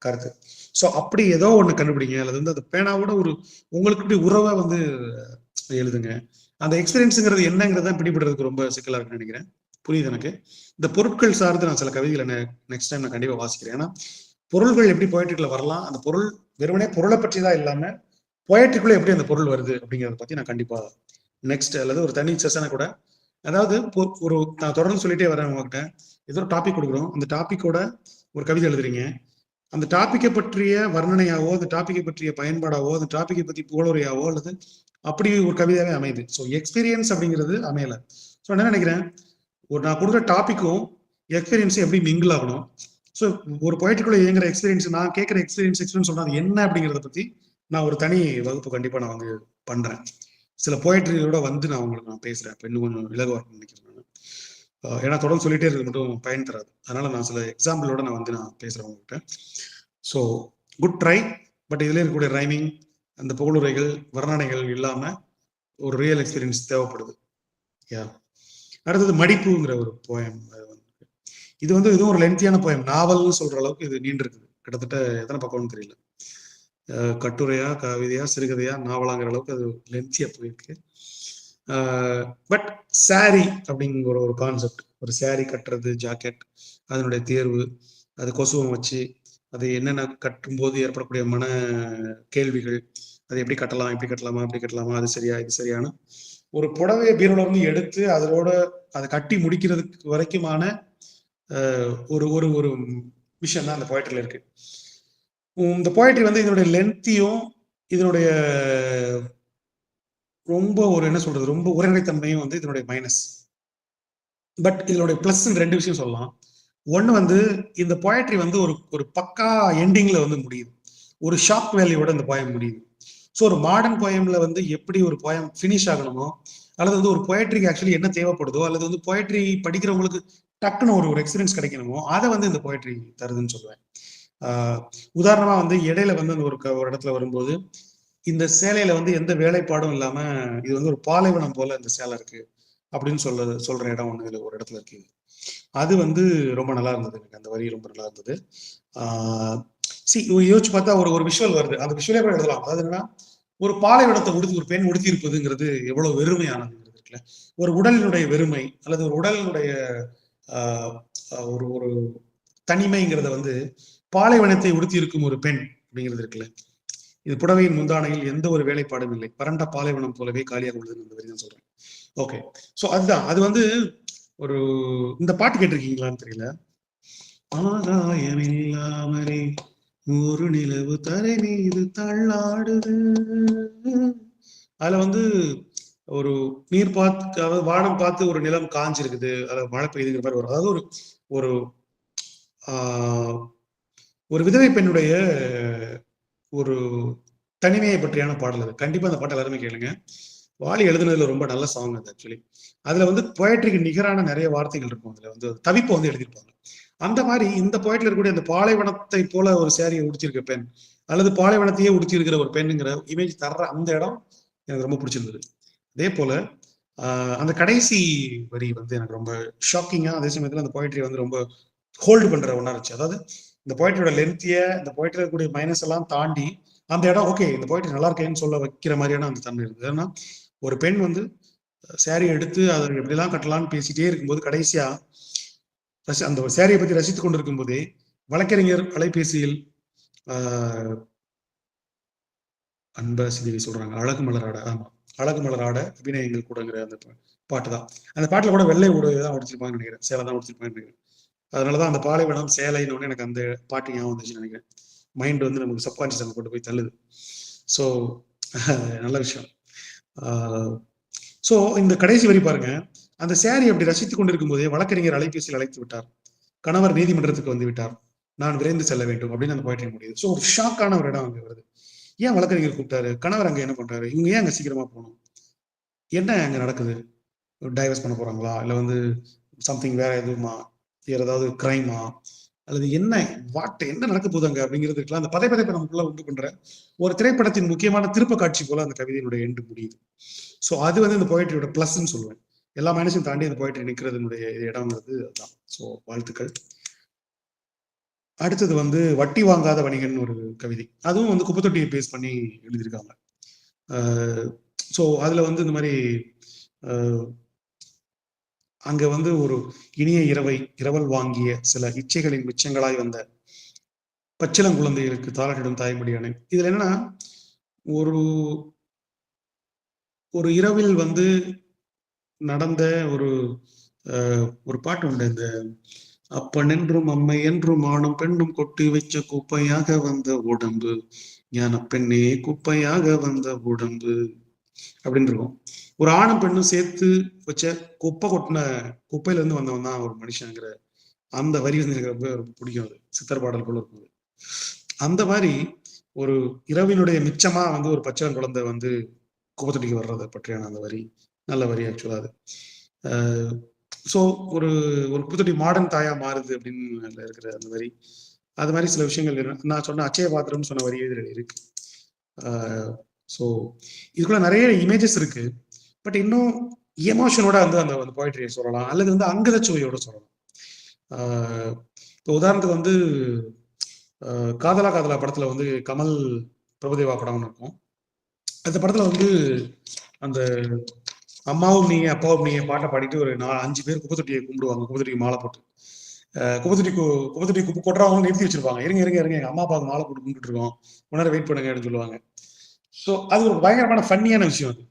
கருத்து. ஸோ அப்படி ஏதோ ஒன்று கண்டுபிடிங்க, அல்லது வந்து அந்த பேனாவோட ஒரு உங்களுக்கு இப்படி உறவை வந்து எழுதுங்க. அந்த எக்ஸ்பீரியன்ஸுங்கிறது என்னங்கிறத பிடிபடுறதுக்கு ரொம்ப சிக்கலா இருக்குன்னு நினைக்கிறேன். புரியுது எனக்கு. இந்த பொருட்கள் சார்ந்து நான் சில கவிதைகளை நெக்ஸ்ட் டைம் நான் கண்டிப்பா வாசிக்கிறேன். ஏன்னா பொருள்கள் எப்படி போயட்ரிக்குள்ள வரலாம், அந்த பொருள் வெறுமனே பொருளை பற்றி தான் இல்லாம போயட்ரிக்குள்ள எப்படி அந்த பொருள் வருது அப்படிங்கிறத பத்தி நான் கண்டிப்பா நெக்ஸ்ட் அல்லது ஒரு தனி செஷனை கூட, அதாவது ஒரு நான் தொடர்ந்து சொல்லிட்டே வரேன் உங்ககிட்ட, ஏதோ ஒரு டாபிக் கொடுக்குறோம், அந்த டாபிக்கோட ஒரு கவிதை எழுதுறீங்க, அந்த டாப்பிக்கை பற்றிய வர்ணனையாவோ, அந்த டாப்பிக்கை பற்றிய பயன்பாடாவோ, அந்த டாப்பிக்கை பற்றி புகழுரையாவோ அல்லது அப்படி ஒரு கவிதையாவே அமையுது. ஸோ எக்ஸ்பீரியன்ஸ் அப்படிங்கிறது அமையல. ஸோ என்ன நினைக்கிறேன், நான் கொடுக்குற டாப்பிக்கும் எக்ஸ்பீரியன்ஸும் எப்படி மிங்கிள் ஆகணும். ஸோ ஒரு போய்ட்டுக்குள்ள இயங்குற எக்ஸ்பீரியன்ஸ், நான் கேட்குற எக்ஸ்பீரியன்ஸ் சொன்னா அது என்ன அப்படிங்கிறத பத்தி நான் ஒரு தனி வகுப்பு கண்டிப்பா நான் வந்து பண்றேன். சில போயட்ரியோட வந்து நான் உங்களுக்கு நான் பேசுறேன். இப்போ இன்னும் கொஞ்சம் இலகுவா நினைக்கிறேன் நான். ஏன்னா தொடர்ந்து சொல்லிட்டே இருக்கிறது மட்டும் பயன் தராது. அதனால நான் சில எக்ஸாம்பிளோட நான் வந்து நான் பேசுறேன் உங்ககிட்ட. So good try. பட் இதுல இருக்கக்கூடிய ரைமிங், அந்த புகழுரைகள், வர்ணனைகள் இல்லாம ஒரு ரியல் எக்ஸ்பீரியன்ஸ் தேவைப்படுது. அடுத்தது மடிப்புங்கிற ஒரு போயம். இது வந்து இதுவும் ஒரு லென்த்தியான போயம், நாவல்னு சொல்ற அளவுக்கு இது நீண்டு இருக்குது. கிட்டத்தட்ட எத்தனை பக்கம்னு தெரியல, கட்டுரையா, கவிதையா, சிறுகதையா, நாவலாங்கிற அளவுக்கு அது லென்த்தியா போயிருக்கு. பட் சாரி அப்படிங்கிற ஒரு கான்செப்ட், ஒரு சாரி கட்டுறது, ஜாக்கெட், அதனுடைய தேர்வு, அது கொசுவம் வச்சு அது என்னென்ன கட்டும்போது ஏற்படக்கூடிய மன கேள்விகள், அது எப்படி கட்டலாம், இப்படி கட்டலாமா, இப்படி கட்டலாமா, அது சரியா, இது சரியான ஒரு புடவைய பீரோல இருந்து எடுத்து அதோட அதை கட்டி முடிக்கிறதுக்கு வரைக்குமான ஒரு ஒரு ஒரு விஷயம் தான் அந்த போய்ட்ரியில இருக்கு. இந்த போய்ட்ரி வந்து இதனுடைய லென்த்தையும் இதனுடைய ரொம்ப ஒரு என்ன சொல்றது, ரொம்ப உரைநடைத்தன்மையும் வந்து இதனுடைய மைனஸ். பட் இதனுடைய பிளஸ் 2 விஷயம் சொல்லலாம். ஒன்னு வந்து இந்த போயட்ரி வந்து ஒரு ஒரு பக்கா எண்டிங்ல வந்து முடியுது. ஒரு ஷாக் வேல்யூவோட இந்த போயம் முடியுது. ஸோ ஒரு மாடர்ன் போயம்ல வந்து எப்படி ஒரு போயம் ஃபினிஷ் ஆகணுமோ, அல்லது வந்து ஒரு போயட்ரிக்கு ஆக்சுவலி என்ன தேவைப்படுதோ, அல்லது வந்து போயட்ரி படிக்கிறவங்களுக்கு டக்குன்னு ஒரு ஒரு எக்ஸ்பீரியன்ஸ் கிடைக்கணுமோ, அதை வந்து இந்த போயட்ரி தருதுன்னு சொல்லுவேன். உதாரணமா வந்து இடையில வந்து அந்த ஒரு இடத்துல வரும்போது, இந்த சேலையில வந்து எந்த வேலைப்பாடும் இல்லாம இது வந்து ஒரு பாலைவனம் போல இந்த சேலை இருக்கு அப்படின்னு சொல்ற இடம் ஒண்ணு இதுல ஒரு இடத்துல இருக்கு. அது வந்து ரொம்ப நல்லா இருந்தது. எனக்கு அந்த வரி ரொம்ப நல்லா இருந்தது. யோசிச்சு பார்த்தா ஒரு ஒரு விஷுவல் வருது. அந்த விஷுவலே கூட எழுதலாம். அதாவது என்னன்னா, ஒரு பாலைவனத்தை ஒரு பெண் உடுத்தி இருப்பதுங்கிறது எவ்வளவு வெறுமையானதுங்கிறது இருக்குல்ல. ஒரு உடலினுடைய வெறுமை அல்லது ஒரு உடலினுடைய ஒரு ஒரு தனிமைங்கிறத வந்து பாலைவனத்தை உடுத்தி இருக்கும் ஒரு பெண் அப்படிங்கிறது இருக்குல்ல. இது புடவையின் முந்தானையில் எந்த ஒரு வேலைப்பாடும் இல்லை, பரண்ட பாலைவனம் போலவே காலியாக உள்ளதுன்னு அந்த வரி தான் சொல்றேன். ஓகே, ஸோ அதுதான் அது வந்து ஒரு இந்த பாட்டு கேட்டிருக்கீங்களான்னு தெரியல. ஆதாயமில்லாமலே ஒரு நிலவு தரை மீது தள்ளாடுது. அதுல வந்து ஒரு நீர் பார்த்து, அதாவது வானம் பார்த்து ஒரு நிலம் காஞ்சிருக்குது, அதாவது மழை பெய்யுதுங்கிற மாதிரி வரும். அதாவது ஒரு ஒரு ஒரு விதவை பெண்ணுடைய ஒரு தனிமையை பற்றியான பாடல் அது. கண்டிப்பா அந்த பாட்டு எல்லாருமே கேளுங்க. வாலி எழுதுனதுல ரொம்ப நல்ல சாங் அது ஆக்சுவலி. அதுல வந்து போயட்ரிக்கு நிகரான நிறைய வார்த்தைகள் இருக்கும். அதுல வந்து தவிப்பை வந்து எழுதியிருப்பாங்க. அந்த மாதிரி இந்த போயட்ல இருக்கக்கூடிய அந்த பாலைவனத்தை போல ஒரு சேரியை உடுத்திருக்க பெண், அல்லது பாலைவனத்தையே உடுத்திருக்கிற ஒரு பெண்ணுங்கிற இமேஜ் தர்ற அந்த இடம் எனக்கு ரொம்ப பிடிச்சிருந்தது. அதே போல அந்த கடைசி வரி வந்து எனக்கு ரொம்ப ஷாக்கிங்கா, அதே சமயத்துல அந்த போயட்ரி வந்து ரொம்ப ஹோல்டு பண்ற ஒண்ணா இருந்துச்சு. அதாவது இந்த போயட்ரியோட லென்த்திய, இந்த போயட்ரியில் இருக்கக்கூடிய மைனஸ் எல்லாம் தாண்டி அந்த இடம் ஓகே, இந்த போயட்ரி நல்லா இருக்கேன்னு சொல்ல வைக்கிற மாதிரியான அந்த தன்மை இருந்தது. ஏன்னா ஒரு பெண் வந்து சேரி எடுத்து அதை எப்படிலாம் கட்டலாம்னு பேசிட்டே இருக்கும்போது கடைசியா அந்த சேரியை பத்தி ரசித்துக் கொண்டிருக்கும் போதே வழக்கறிஞர் அலைபேசியில் அன்பரசிதேவி சொல்றாங்க, அழகு மலராட, ஆமா அழகு மலராட அபிநயங்கள் கூடங்கிற அந்த பாட்டு தான். அந்த பாட்டுல கூட வெள்ளை உடவை தான் உடிச்சிருப்பாங்கன்னு நினைக்கிறேன், சேலை தான் உடிச்சிருப்பாங்கன்னு நினைக்கிறேன். அதனாலதான் அந்த பாலைவனம் சேலைன்னு எனக்கு அந்த பாட்டு ஞாபகம் வந்துச்சுன்னு நினைக்கிறேன். மைண்ட் வந்து நமக்கு சப்கான்சியஸ் நம்ம கொண்டு போய் தள்ளுது. ஸோ நல்ல விஷயம். ஸோ இந்த கடைசி வரி பாருங்க, அந்த சேரி அப்படி ரசித்துக் கொண்டிருக்கும் போதே வழக்கறிஞர் அலைபேசியில் அழைத்து விட்டார், கணவர் நீதிமன்றத்துக்கு வந்து விட்டார், நான் விரைந்து செல்ல வேண்டும் அப்படின்னு அந்த போயிட்டு முடியுது. ஸோ ஒரு ஷாக்கான ஒரு இடம் அங்க வருது. ஏன் வழக்கறிஞர் கூப்பிட்டாரு, கணவர் அங்க என்ன பண்றாரு, இவங்க ஏன் அங்க சீக்கிரமா போகணும், என்ன அங்க நடக்குது, டைவர்ஸ் பண்ண போறாங்களா, இல்ல வந்து சம்திங் வேற எதுவுமா, வேற ஏதாவது கிரைமா, அல்லது என்ன என்ன நடக்க போகுது அங்க அப்படிங்கிறதுக்குலாம் அந்த பதைப்பதைப்பை நமக்குள்ள உண்டு பண்ற ஒரு திரைப்படத்தின் முக்கியமான திருப்ப காட்சி போல அந்த கவிதையினுடைய எண்டு முடியுது. ஸோ அது வந்து இந்த போயட்ரியோட பிளஸ்ன்னு சொல்லுவேன். எல்லா மைனஸும் தாண்டி அந்த போயட்ரி நிற்கிறதுனுடைய இடம்ங்கிறது அதுதான். ஸோ வாழ்த்துக்கள். அடுத்தது வந்து வட்டி வாங்காத வணிகன் ஒரு கவிதை. அதுவும் வந்து குப்பத்தொட்டியை பேஸ் பண்ணி எழுதியிருக்காங்க. ஸோ அதுல வந்து இந்த மாதிரி அங்க வந்து ஒரு இனிய இரவல் வாங்கிய சில இச்சைகளின் மிச்சங்களாய் வந்த பச்சிளங்குழந்தைகளுக்கு தாளாட்டிடும் தாய்மொழியானே. இதுல என்னன்னா ஒரு ஒரு இரவில் வந்து நடந்த ஒரு ஒரு பாட்டு உண்டு, இந்த அப்பன் என்றும் அம்மை என்றும் ஆணும் பெண்ணும் கொட்டி வச்ச குப்பையாக வந்த உடம்பு, ஞான பெண்ணே குப்பையாக வந்த உடம்பு அப்படின்னு இருக்கும். ஒரு ஆணும் பெண்ணும் சேர்த்து வச்ச குப்பையில இருந்து வந்தவன் தான் ஒரு மனுஷங்கிற அந்த வரி வந்து எனக்கு ரொம்ப ரொம்ப பிடிக்கும். அது சித்தர் பாடல் போல இருக்கும். அந்த மாதிரி ஒரு இரவினுடைய மிச்சமா வந்து ஒரு பச்சை குழந்தை வந்து குப்பத்தொட்டிக்கு வர்றதை பற்றியான அந்த வரி நல்ல வரி ஆக்சுவலா அது. ஸோ ஒரு ஒரு குப்பத்தொட்டி மாடர்ன் தாயா மாறுது அப்படின்னு இருக்கிற அந்த வரி, அது மாதிரி சில விஷயங்கள் நான் சொன்ன அச்சய பாத்திரம்னு சொன்ன வரி இதுல இருக்கு. ஸோ இதுக்குள்ள நிறைய இமேஜஸ் இருக்கு. பட் இன்னும் எமோஷனோட வந்து அந்த போய்ட்ரியை சொல்லலாம், அல்லது வந்து அங்கதச்சுவையோட சொல்லலாம். இப்போ உதாரணத்துக்கு வந்து காதலா காதலா படத்துல வந்து கமல் பிரபுதேவா படம் இருக்கும். அந்த படத்துல வந்து அந்த அம்மாவும் நீங்க அப்பாவும் நீங்க பாட்டை பாடிட்டு ஒரு 4-5 பேர் குப்பத்தொட்டியை கும்பிடுவாங்க, குப்பத்தொட்டிக்கு மாலை போட்டு. குப்பத்தொட்டி குப்பை கொட்டுறவங்க நிறுத்தி வச்சிருப்பாங்க. இருங்க இருங்க இருங்க, எங்க அம்மா அப்பாவுக்கு மாலை போட்டு கும்பிட்டு இருக்கோம், முன்னாடி வெயிட் பண்ணுங்க அப்படின்னு சொல்லுவாங்க. ஸோ அது ஒரு பயங்கரமான ஃபன்னியான விஷயம் அது.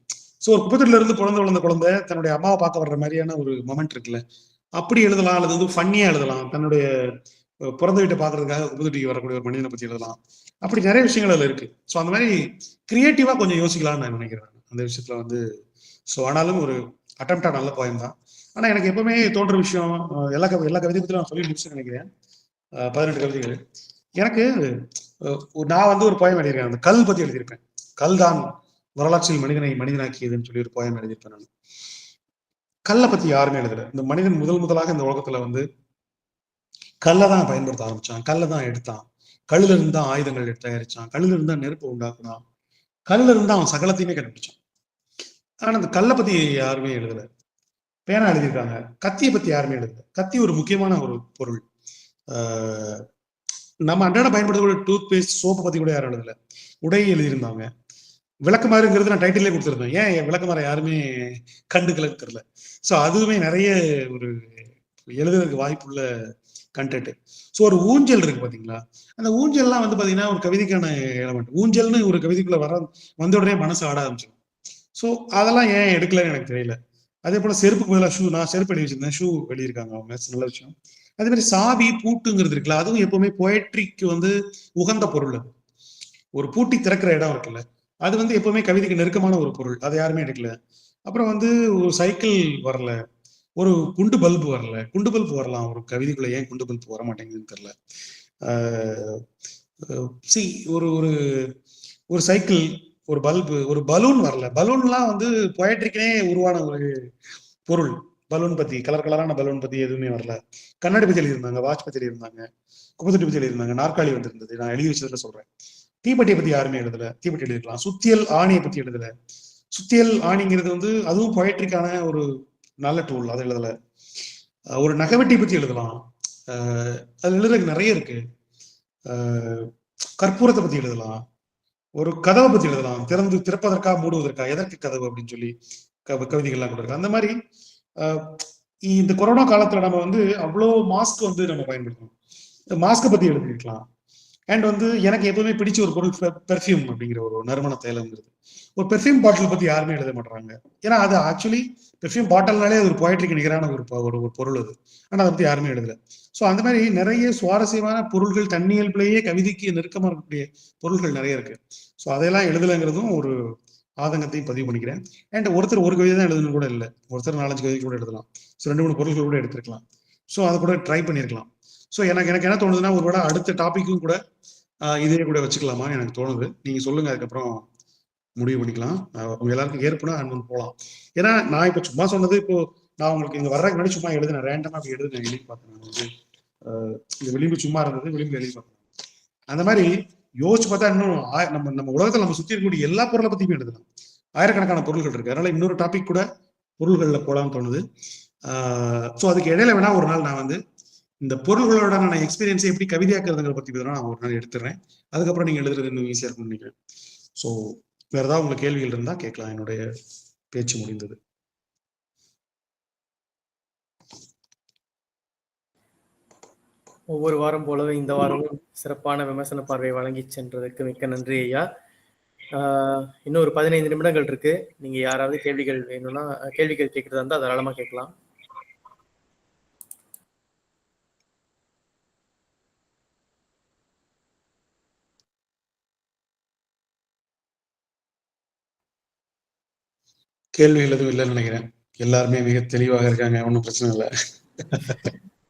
ஸோ ஒரு குப்பத்தொட்டில இருந்து வளர்ந்த குழந்தை தன்னுடைய அம்மாவை பார்க்க வர்ற மாதிரியான ஒரு மொமெண்ட் இருக்குல்ல, அப்படி எழுதலாம். அல்லது வந்து ஃபன்னியா எழுதலாம். தன்னுடைய பிறந்த வீட்டை பார்க்கறதுக்காக குப்பத்தொட்டிக்கு வரக்கூடிய ஒரு மனிதனை பத்தி எழுதலாம். அப்படி நிறைய விஷயங்கள் அதுல இருக்கு. ஸோ அந்த மாதிரி கிரியேட்டிவா கொஞ்சம் யோசிக்கலாம்னு நான் நினைக்கிறேன் அந்த விஷயத்துல வந்து. ஸோ ஆனாலும் ஒரு அட்டம்ப்டா நல்ல போயம் தான். ஆனா எனக்கு எப்பவுமே தோன்ற விஷயம், எல்லா கவிதை பத்தி நான் சொல்லி முடிச்சு நினைக்கிறேன். 18 கவிதைகள். எனக்கு நான் வந்து ஒரு போயம் எழுதியிருக்கேன், அந்த கல் பத்தி எழுதியிருப்பேன். கல் தான் வரலாற்றில் மனிதனை மனிதனாக்கியதுன்னு சொல்லி ஒரு போயம் எழுதியிருப்பேன் நான். கல்லை பத்தி யாருமே எழுதல. இந்த மனிதன் முதலாக இந்த உலகத்துல வந்து கல்லை தான் பயன்படுத்த ஆரம்பிச்சான், கல்லை தான் எடுத்தான், கல்லுல இருந்து தான் ஆயுதங்கள் தயாரிச்சான், கல்லுல இருந்து தான் நெருப்பு உண்டாக்குனான், கல்லுல இருந்து அவன் சகலத்தையுமே கண்டுபிடிச்சான். ஆனா அந்த கல்லை பத்தி யாருமே எழுதல. பேனா எழுதியிருக்காங்க, கத்தியை பத்தி யாருமே எழுதல. கத்தி ஒரு முக்கியமான ஒரு பொருள். நம்ம அன்றாட பயன்படுத்தக்கூடிய டூத் பேஸ்ட், சோப்பை பத்தி கூட யாரும் எழுதல. உடை எழுதியிருந்தாங்க. விளக்குமாறுங்கிறது நான் டைட்டிலே கொடுத்துருந்தேன். ஏன் விளக்குமாறு யாருமே கண்டுக்கலன்னு தெரியல. ஸோ அதுவுமே நிறைய ஒரு எழுதுறதுக்கு வாய்ப்புள்ள கண்டென்ட். ஸோ ஒரு ஊஞ்சல் இருக்கு பாத்தீங்களா, அந்த ஊஞ்சல்லாம் வந்து பாத்தீங்கன்னா ஒரு கவிதைக்கான எலமெண்ட். ஊஞ்சல்னு ஒரு கவிதைக்குள்ள வந்த உடனே மனசு ஆட ஆரம்பிச்சிடும். ஸோ அதெல்லாம் ஏன் எடுக்கலன்னு எனக்கு தெரியல. அதே போல செருப்பு பதிலாக ஷூ, நான் செருப்பு எழுதி வச்சிருந்தேன், ஷூ எழுதியிருக்காங்க அவங்க, நல்ல விஷயம். அதே மாதிரி சாவி, பூட்டுங்கிறது இருக்குல்ல, அதுவும் எப்பவுமே போயட்ரிக்கு வந்து உகந்த பொருள். அது ஒரு பூட்டி திறக்கிற இடம் இருக்குல்ல, அது வந்து எப்பவுமே கவிதைக்கு நெருக்கமான ஒரு பொருள். அதை யாருமே எடுக்கல. அப்புறம் வந்து ஒரு சைக்கிள் வரல, ஒரு குண்டு பல்பு வரல. குண்டு பல்பு வரலாம் ஒரு கவிதைக்குள்ள, ஏன் குண்டு பல்பு வர மாட்டேங்குதுன்னு தெரியல. சி ஒரு ஒரு ஒரு சைக்கிள், ஒரு பல்பு, ஒரு பலூன் வரல. பலூன்லாம் வந்து பொயட்ரிக்கே உருவான ஒரு பொருள். பலூன் பத்தி, கலர் கலரான பலூன் பத்தி எதுவுமே வரல. கண்ணாடி பத்தி எழுதியிருந்தாங்க, வாட்ச் பத்தி எழுதியிருந்தாங்க, குப்பத்தொட்டி பத்தி எழுதியிருந்தாங்க, நாற்காலி வந்திருந்தது. நான் எழுதி வச்சதுல சொல்றேன். தீப்பெட்டியை பத்தி யாருமே எழுதல, தீப்பெட்டி எழுதிருக்கலாம். சுத்தியல் ஆணியை பத்தி எழுதல. சுத்தியல் ஆணிங்கிறது வந்து அதுவும் பொயட்ரிக்கான ஒரு நல்ல டூல், அதை எழுதல. ஒரு நகைவெட்டி பத்தி எழுதலாம், அது எழுதுறதுக்கு நிறைய இருக்கு. கற்பூரத்தை பத்தி எழுதலாம், ஒரு கதவை பத்தி எழுதலாம், திறப்பதற்கா மூடுவதற்கா, எதற்கு கதவு அப்படின்னு சொல்லி கவிதைகள்லாம் கூட இருக்கு. அந்த மாதிரி இந்த கொரோனா காலத்துல நம்ம வந்து அவ்வளோ மாஸ்க் வந்து நம்ம பயன்படுத்தணும். மாஸ்கை பத்தி எழுதிருக்கலாம். அண்ட் வந்து எனக்கு எப்பவுமே பிடிச்ச ஒரு பொருள் பெர்ஃப்யூம் அப்படிங்கிற ஒரு நறுமண தைலம்ங்கிறது. ஒரு பெர்ஃப்யூம் பாட்டில் பத்தி யாருமே எழுத மாட்டாங்க. ஏன்னா அது ஆக்சுவலி பெர்ஃப்யூம் பாட்டில்னாலே அது ஒரு போயட்ரிக்கு நிகரான ஒரு பொருள் அது. ஆனா அதை பத்தி யாருமே எழுதல. ஸோ அந்த மாதிரி நிறைய சுவாரஸ்யமான பொருள்கள், தன்னியல்பிலேயே கவிதைக்கு நெருக்கமா இருக்கக்கூடிய பொருள்கள் நிறைய இருக்கு. ஸோ அதையெல்லாம் எழுதலைங்கிறதும் ஒரு ஆதங்கத்தையும் பதிவு பண்ணிக்கிறேன். அண்ட் ஒருத்தர் ஒரு கவிதை தான் எழுதணும் கூட இல்லை, ஒருத்தர் 4-5 கவிதை கூட எழுதலாம். ஸோ 2-3 பொருள்கள் கூட எடுத்திருக்கலாம். ஸோ அதை கூட ட்ரை பண்ணியிருக்கலாம். ஸோ எனக்கு என்ன தோணுதுன்னா, ஒருவேளை அடுத்த டாபிக்கும் கூட இதே கூட வச்சுக்கலாமா எனக்கு தோணுது. நீங்க சொல்லுங்க, அதுக்கப்புறம் முடிவு பண்ணிக்கலாம். உங்க எல்லாருக்கும் ஏற்புனா அன்பு போகலாம். ஏன்னா நான் இப்போ சும்மா சொன்னது, இப்போ நான் உங்களுக்கு இங்க வர்றதுக்கு முன்னாடி சும்மா எழுதுனேன், ரேண்டமா அப்படி எழுதுனேன், எழுதி பார்த்தேன். வந்து இந்த விளிம்பு சும்மா இருந்தது, விளிம்பு எழுதி பார்த்தேன். அந்த மாதிரி யோசிச்சு பார்த்தா இன்னும் நம்ம உலகத்தில் நம்ம சுத்தி இருக்கக்கூடிய எல்லா பொருளை பத்தியுமே எழுதலாம். ஆயிரக்கணக்கான பொருள்கள் இருக்கு. அதனால இன்னொரு டாபிக் கூட பொருள்கள்ல போலாம்னு தோணுது. ஸோ அதுக்கு இடையில வேணா ஒரு நாள் நான் வந்து இந்த பொருள்களோட நான் எக்ஸ்பீரியன்ஸை எப்படி கவிதையாக்குறதுங்கிற பத்தி நான் ஒரு நாள் எடுத்துறேன். அதுக்கப்புறம் நீங்க எழுதுறது இன்னும் ஈஸியா இருக்கும்னு நினைக்கிறேன். ஸோ வேற ஏதாவது உங்களுக்கு கேள்விகள் இருந்தா கேட்கலாம். என்னுடைய பேச்சு முடிந்தது. ஒவ்வொரு வாரம் போலவே இந்த வாரமும் சிறப்பான விமர்சன பார்வை வழங்கி சென்றதற்கு மிக்க நன்றி ஐயா. இன்னும் ஒரு 15 நிமிடங்கள் இருக்கு. நீங்க யாராவது கேள்விகள் வேணும்னா, கேள்விகள் கேட்கறதா இருந்தா தாராளமா கேட்கலாம். கேள்விகள் எதுவும் இல்லைன்னு நினைக்கிறேன். எல்லாருமே மிக தெளிவாக இருக்காங்க, ஒன்றும் பிரச்சனை இல்லை.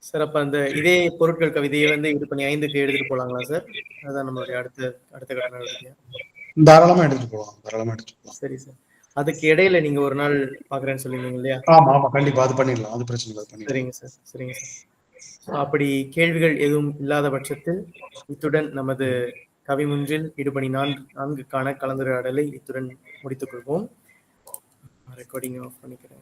சார், அப்ப அந்த இதே பொருட்கள் கவிதையை வந்து இது பண்ணி 5க்கு எடுத்துட்டு போலாங்களா சார்? அதான் நம்மளுடைய அடுத்த கட்ட நடவடிக்கை. தாராளமா எடுத்துட்டு போகலாம். சரி சார். அதுக்கு இடையில நீங்க ஒரு நாள் பாக்குறேன்னு சொல்லியிருந்தீங்க இல்லையா? ஆமா கண்டிப்பா, அது பண்ணிடலாம், அது பிரச்சனை இல்லை. சரிங்க சார். அப்படி கேள்விகள் எதுவும் இல்லாத பட்சத்தில் இத்துடன் நமது கவிமுன்றில் இடுபணி 4க்கான கலந்துரையாடலை இத்துடன் முடித்துக் கொள்வோம். ரெக்கார்டிங் ஆஃப் பண்ணிக்கிறேன்.